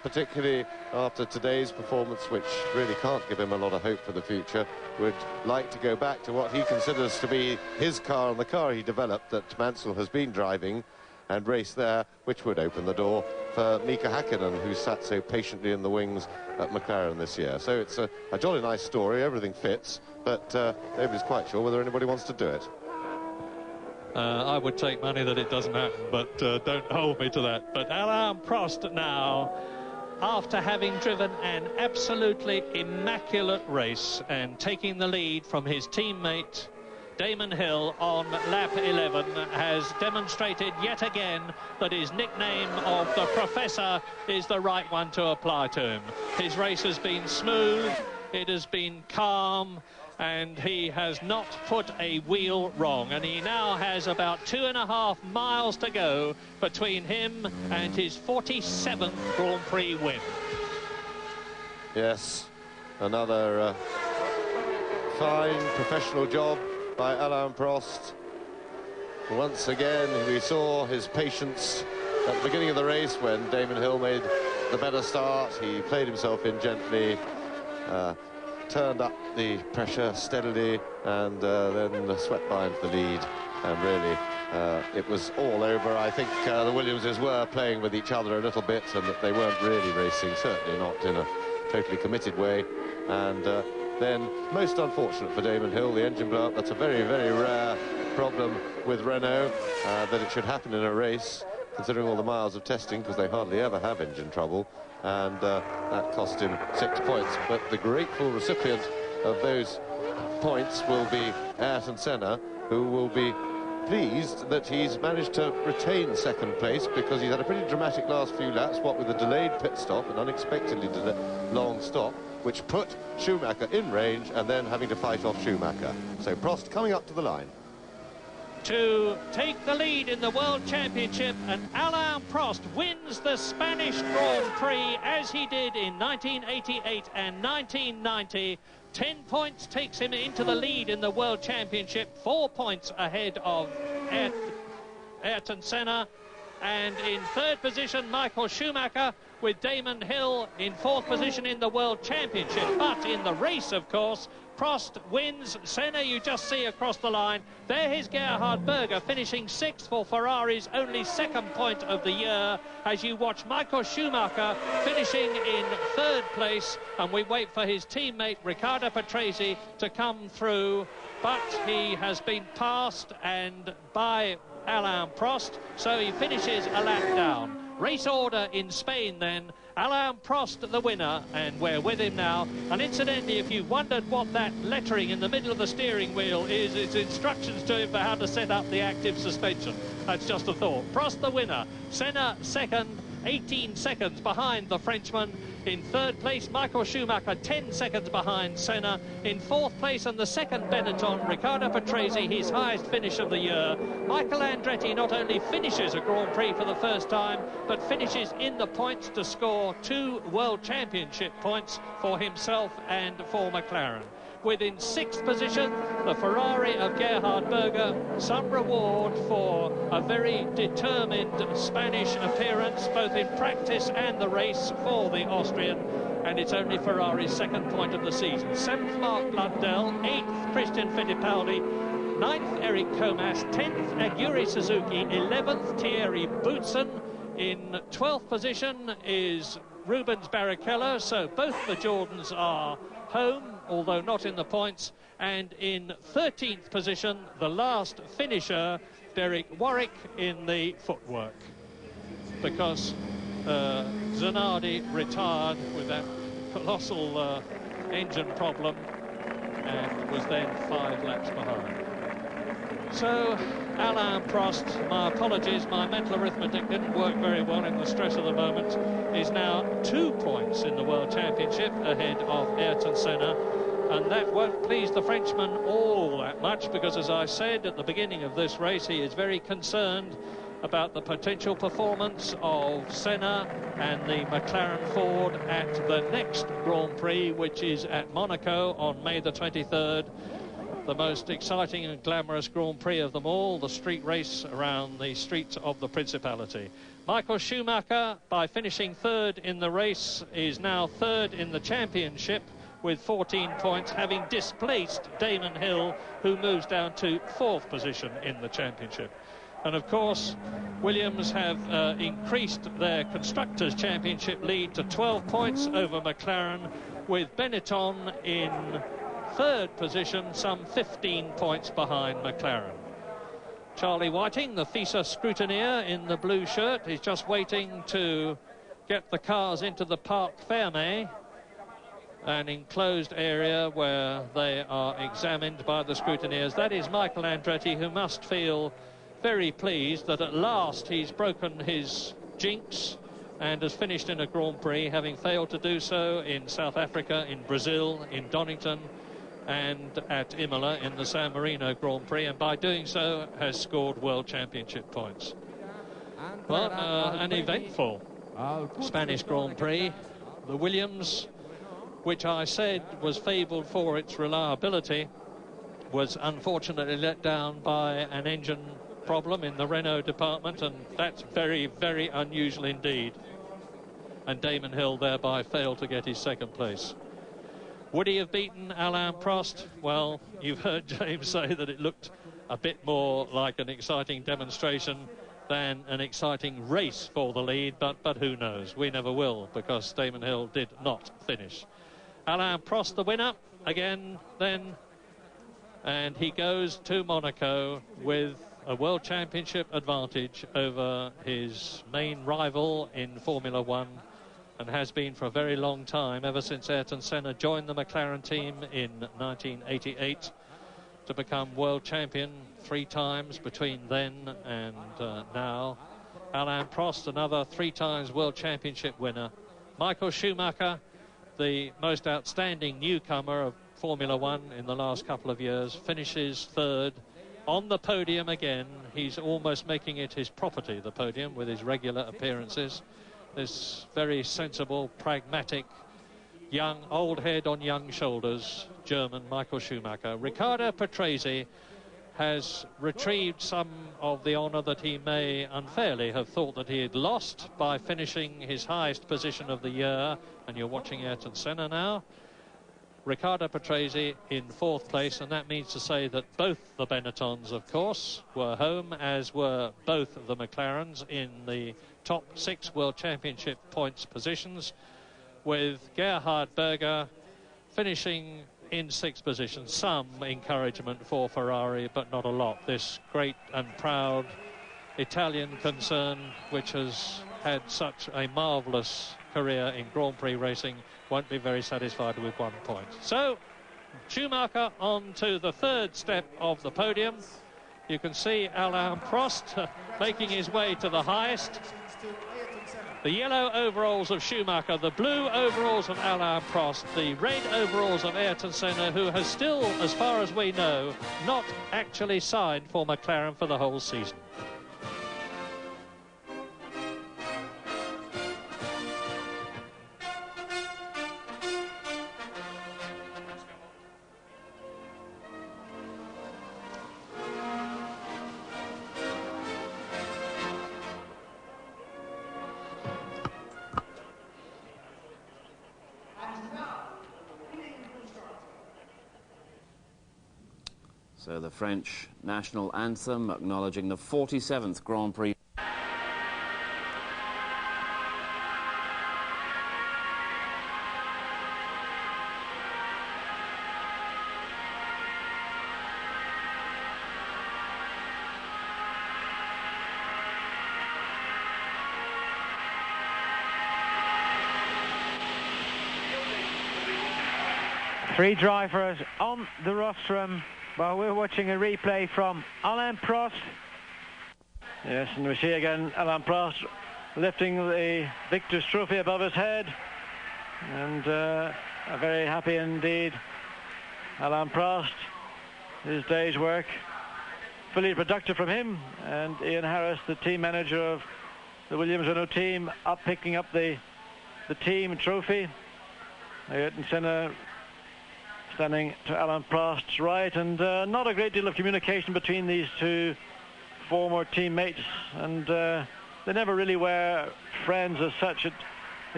particularly after today's performance, which really can't give him a lot of hope for the future, would like to go back to what he considers to be his car and the car he developed that Mansell has been driving, and race there, which would open the door for Mika Hakkinen, who sat so patiently in the wings at McLaren this year. So it's a jolly nice story, everything fits, but nobody's quite sure whether anybody wants to do it. I would take money that it doesn't happen, but don't hold me to that. But Alain Prost now, after having driven an absolutely immaculate race and taking the lead from his teammate Damon Hill on lap 11, has demonstrated yet again that his nickname of the Professor is the right one to apply to him. His race has been smooth, it has been calm, and he has not put a wheel wrong, and he now has about 2.5 miles to go between him and his 47th Grand Prix win. Yes, another fine professional job by Alain Prost. Once again, we saw his patience at the beginning of the race when Damon Hill made the better start. He played himself in gently, turned up the pressure steadily, and then swept by into the lead. And really, it was all over. I think the Williamses were playing with each other a little bit, and that they weren't really racing, certainly not in a totally committed way. And then, most unfortunate for Damon Hill, the engine blow up. That's a very, very rare problem with Renault, that it should happen in a race, considering all the miles of testing, because they hardly ever have engine trouble. And that cost him 6 points. But the grateful recipient of those points will be Ayrton Senna, who will be pleased that he's managed to retain second place, because he's had a pretty dramatic last few laps, what with a delayed pit stop, an unexpectedly long stop, which put Schumacher in range and then having to fight off Schumacher. So Prost coming up to the line. To take the lead in the World Championship, and Alain Prost wins the Spanish Grand Prix as he did in 1988 and 1990. 10 points takes him into the lead in the World Championship, 4 points ahead of Ayrton Senna. And in third position, Michael Schumacher, with Damon Hill in fourth position in the World Championship. But in the race, of course, Prost wins. Senna, you just see across the line. There is Gerhard Berger finishing sixth for Ferrari's only second point of the year, as you watch Michael Schumacher finishing in third place, and we wait for his teammate Riccardo Patrese to come through, but he has been passed and by Alain Prost, so he finishes a lap down. Race order in Spain then, Alain Prost the winner, and we're with him now. And incidentally, if you wondered what that lettering in the middle of the steering wheel is, it's instructions to him for how to set up the active suspension. That's just a thought. Prost the winner, Senna second, 18 seconds behind the Frenchman. In third place, Michael Schumacher, 10 seconds behind Senna. In fourth place, and the second Benetton, Riccardo Patrese, his highest finish of the year. Michael Andretti not only finishes a Grand Prix for the first time, but finishes in the points to score 2 World Championship points for himself and for McLaren. Within sixth position, the Ferrari of Gerhard Berger, some reward for a very determined Spanish appearance, both in practice and the race for the Austrian, and it's only Ferrari's second point of the season. Seventh, Mark Blundell. Eighth, Christian Fittipaldi. Ninth, Eric Comas. 10th, Aguri Suzuki. 11th, Thierry Boutsen. In 12th position is Rubens Barrichello, so both the Jordans are home, although not in the points. And in 13th position, the last finisher, Derek Warwick, in the footwork, because Zanardi retired with that colossal engine problem and was then 5 laps behind. So Alain Prost, my apologies, my mental arithmetic didn't work very well in the stress of the moment, is now 2 points in the World Championship ahead of Ayrton Senna, and that won't please the Frenchman all that much, because as I said at the beginning of this race, he is very concerned about the potential performance of Senna and the McLaren Ford at the next Grand Prix, which is at Monaco on May the 23rd. The most exciting and glamorous Grand Prix of them all, the street race around the streets of the Principality. Michael Schumacher, by finishing third in the race, is now third in the championship with 14 points, having displaced Damon Hill, who moves down to fourth position in the championship. And of course, Williams have increased their Constructors' Championship lead to 12 points over McLaren, with Benetton in third position, some 15 points behind McLaren. Charlie Whiting, the FISA scrutineer in the blue shirt, is just waiting to get the cars into the Parc Fermé, an enclosed area where they are examined by the scrutineers. That is Michael Andretti, who must feel very pleased that at last he's broken his jinx and has finished in a Grand Prix, having failed to do so in South Africa, in Brazil, in Donington, and at Imola in the San Marino Grand Prix, and by doing so has scored World Championship points. Well, an eventful Spanish Grand Prix. The Williams, which I said was fabled for its reliability, was unfortunately let down by an engine problem in the Renault department, and that's very, very unusual indeed. And Damon Hill thereby failed to get his second place. Would he have beaten Alain Prost? Well, you've heard James say that it looked a bit more like an exciting demonstration than an exciting race for the lead, but who knows? We never will, because Damon Hill did not finish. Alain Prost, the winner, again then, and he goes to Monaco with a World Championship advantage over his main rival in Formula One, and has been for a very long time, ever since Ayrton Senna joined the McLaren team in 1988 to become world champion 3 times between then and now. Alain Prost, another 3 times World Championship winner. Michael Schumacher, the most outstanding newcomer of Formula One in the last couple of years, finishes 3rd on the podium again. He's almost making it his property, the podium, with his regular appearances. This very sensible, pragmatic, young, old head on young shoulders, German Michael Schumacher. Riccardo Patrese has retrieved some of the honour that he may unfairly have thought that he had lost by finishing his highest position of the year. And you're watching Ayrton Senna now. Riccardo Patrese in 4th place, and that means to say that both the Benettons, of course, were home, as were both of the McLarens in the top 6 World Championship points positions, with Gerhard Berger finishing in 6th position. Some encouragement for Ferrari, but not a lot. This great and proud Italian concern, which has had such a marvellous career in Grand Prix racing, won't be very satisfied with 1 point. So Schumacher on to the 3rd step of the podium. You can see Alain Prost making his way to the highest. The yellow overalls of Schumacher, the blue overalls of Alain Prost, the red overalls of Ayrton Senna, who has still, as far as we know, not actually signed for McLaren for the whole season. So the French national anthem acknowledging the 47th Grand Prix. Three drivers on the rostrum while we're watching a replay from Alain Prost. Yes, and we see again Alain Prost lifting the victor's trophy above his head, and a very happy indeed Alain Prost. His day's work fully productive from him, and Ian Harris, the team manager of the Williams Renault team, up picking up the team trophy. Ayrton Senna standing to Alain Prost's right, and not a great deal of communication between these two former teammates, and they never really were friends as such. It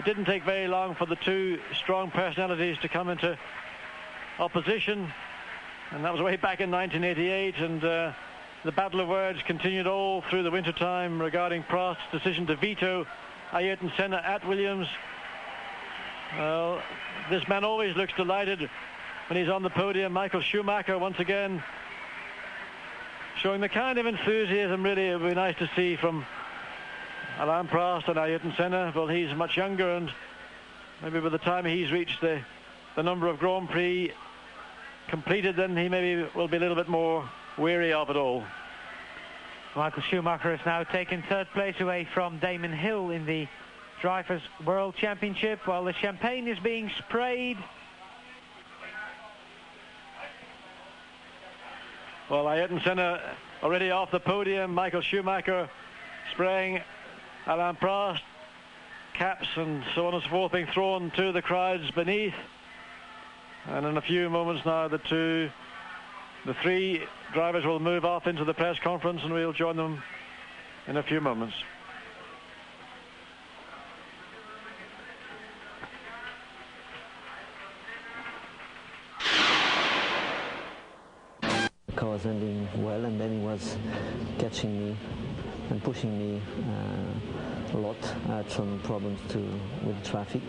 didn't take very long for the two strong personalities to come into opposition, and that was way back in 1988, and the battle of words continued all through the winter time regarding Prost's decision to veto Ayrton Senna at Williams. Well, this man always looks delighted when he's on the podium. Michael Schumacher once again showing the kind of enthusiasm really it would be nice to see from Alain Prost and Ayrton Senna. Well, he's much younger, and maybe by the time he's reached the number of Grand Prix completed, then he maybe will be a little bit more weary of it all. Michael Schumacher has now taken 3rd place away from Damon Hill in the Drivers' World Championship, while the champagne is being sprayed. Well, Ayrton Senna already off the podium. Michael Schumacher spraying Alain Prost. Caps and so on and so forth being thrown to the crowds beneath. And in a few moments now, the three drivers will move off into the press conference, and we'll join them in a few moments. The car was ending well, and then he was catching me and pushing me a lot. I had some problems with traffic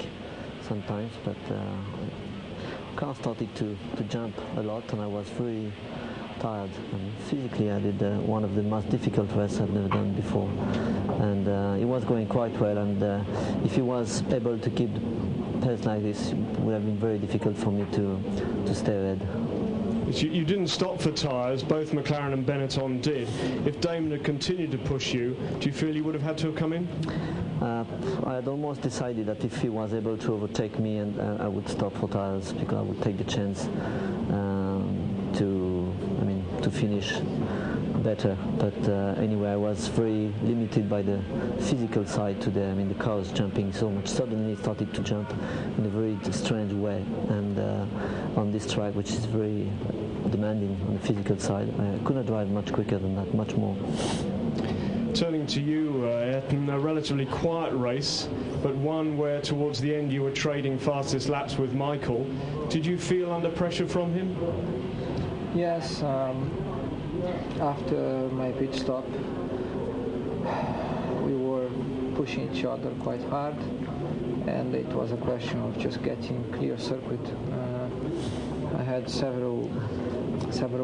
sometimes, but the car started to jump a lot, and I was very tired. And physically, I did one of the most difficult races I've never done before, and it was going quite well. And if he was able to keep pace like this, it would have been very difficult for me to stay ahead. You didn't stop for tyres, both McLaren and Benetton did. If Damon had continued to push you, do you feel he would have had to have come in? I had almost decided that if he was able to overtake me, and I would stop for tyres, because I would take the chance to finish better. But anyway, I was very limited by the physical side today. I mean, the car was jumping so much. Suddenly it started to jump in a very strange way, and on this track, which is very demanding on the physical side, I could not drive much quicker than that, much more. Turning to you, Ayrton, a relatively quiet race, but one where towards the end you were trading fastest laps with Michael. Did you feel under pressure from him? Yes, after my pit stop, we were pushing each other quite hard, and it was a question of just getting clear circuit. I had several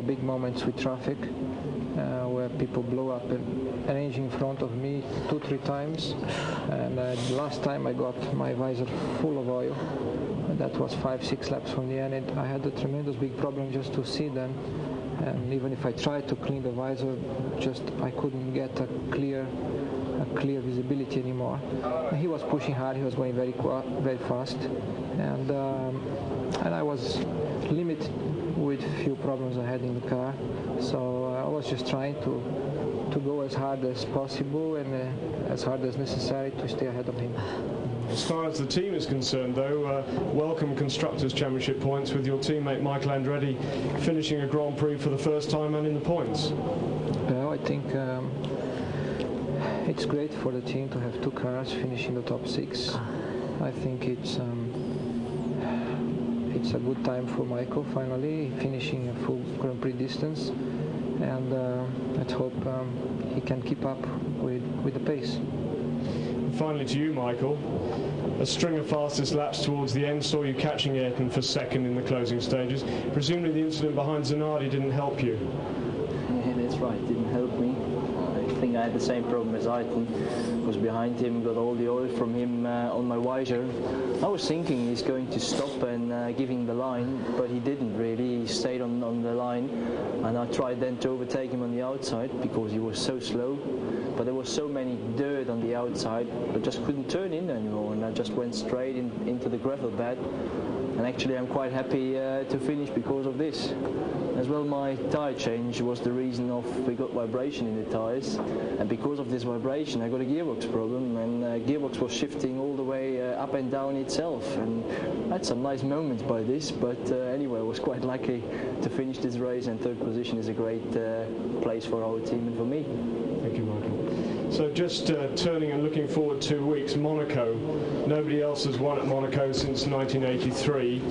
big moments with traffic where people blow up an engine in front of me 2-3 times, and the last time I got my visor full of oil. That was 5-6 laps from the end, and I had a tremendous big problem just to see them. And even if I tried to clean the visor, I couldn't get a clear visibility anymore. And he was pushing hard. He was going very fast, and I was limited with few problems I had in the car. So I was just trying to go as hard as possible and as hard as necessary to stay ahead of him. As far as the team is concerned, though, welcome Constructors' Championship points with your teammate Michael Andretti finishing a Grand Prix for the first time and in the points. Well, I think it's great for the team to have two cars finishing the top 6. I think it's a good time for Michael, finally finishing a full Grand Prix distance, and let's hope he can keep up with the pace. Finally to you, Michael, a string of fastest laps towards the end saw you catching Ayrton for second in the closing stages. Presumably the incident behind Zanardi didn't help you. Yeah, that's right, it didn't help me. I think I had the same problem as Ayrton. Was behind him, got all the oil from him on my visor. I was thinking he's going to stop and give him the line, but he didn't really. He stayed on the line, and I tried then to overtake him on the outside because he was so slow. But there was so many dirt on the outside, I just couldn't turn in anymore, and I just went straight into the gravel bed. And actually I'm quite happy to finish because of this. As well, my tyre change was the reason we got vibration in the tyres, and because of this vibration I got a gearbox problem, and gearbox was shifting all the way up and down itself, and I had some nice moments by this, but anyway, I was quite lucky to finish this race, and third position is a great place for our team and for me. Thank you, Michael. So just turning and looking forward 2 weeks, Monaco. Nobody else has won at Monaco since 1983.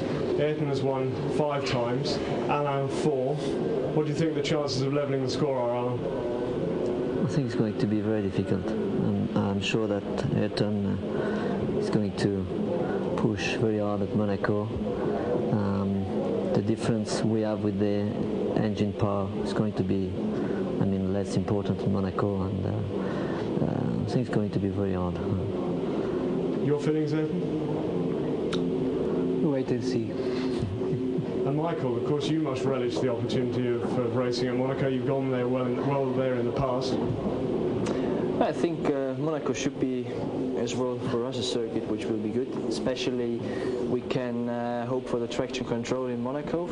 Ayrton has won 5 times, Alain 4. What do you think the chances of levelling the score are, Alain? I think it's going to be very difficult. I'm sure that Ayrton is going to push very hard at Monaco. The difference we have with the engine power is going to be, less important in Monaco, and I think it's going to be very hard. Your feelings, Ayrton? Wait and see. And Michael, of course, you must relish the opportunity of racing at Monaco. You've gone there well there in the past. I think Monaco should be as well for us a circuit which will be good. Especially we can hope for the traction control in Monaco.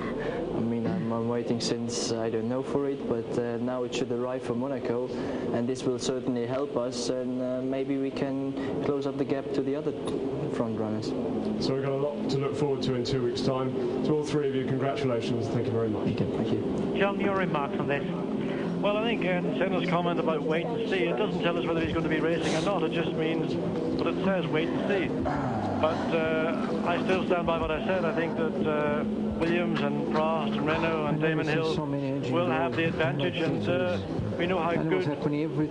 I mean, I'm waiting since I don't know for it, but now it should arrive for Monaco, and this will certainly help us, and maybe we can close up the gap to the other front runners. So we've got a lot to look forward to in 2 weeks' time. To all three of you, congratulations. Thank you very much. Thank you. John, your remarks on this? Well, I think Senna's comment about wait and see, it doesn't tell us whether he's going to be racing or not. It just means, but it says wait and see. But I still stand by what I said. I think that Williams and Prost and Renault and Damon Hill will have the advantage, and we know how good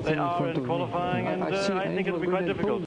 they are in qualifying, and I think it'll be quite difficult.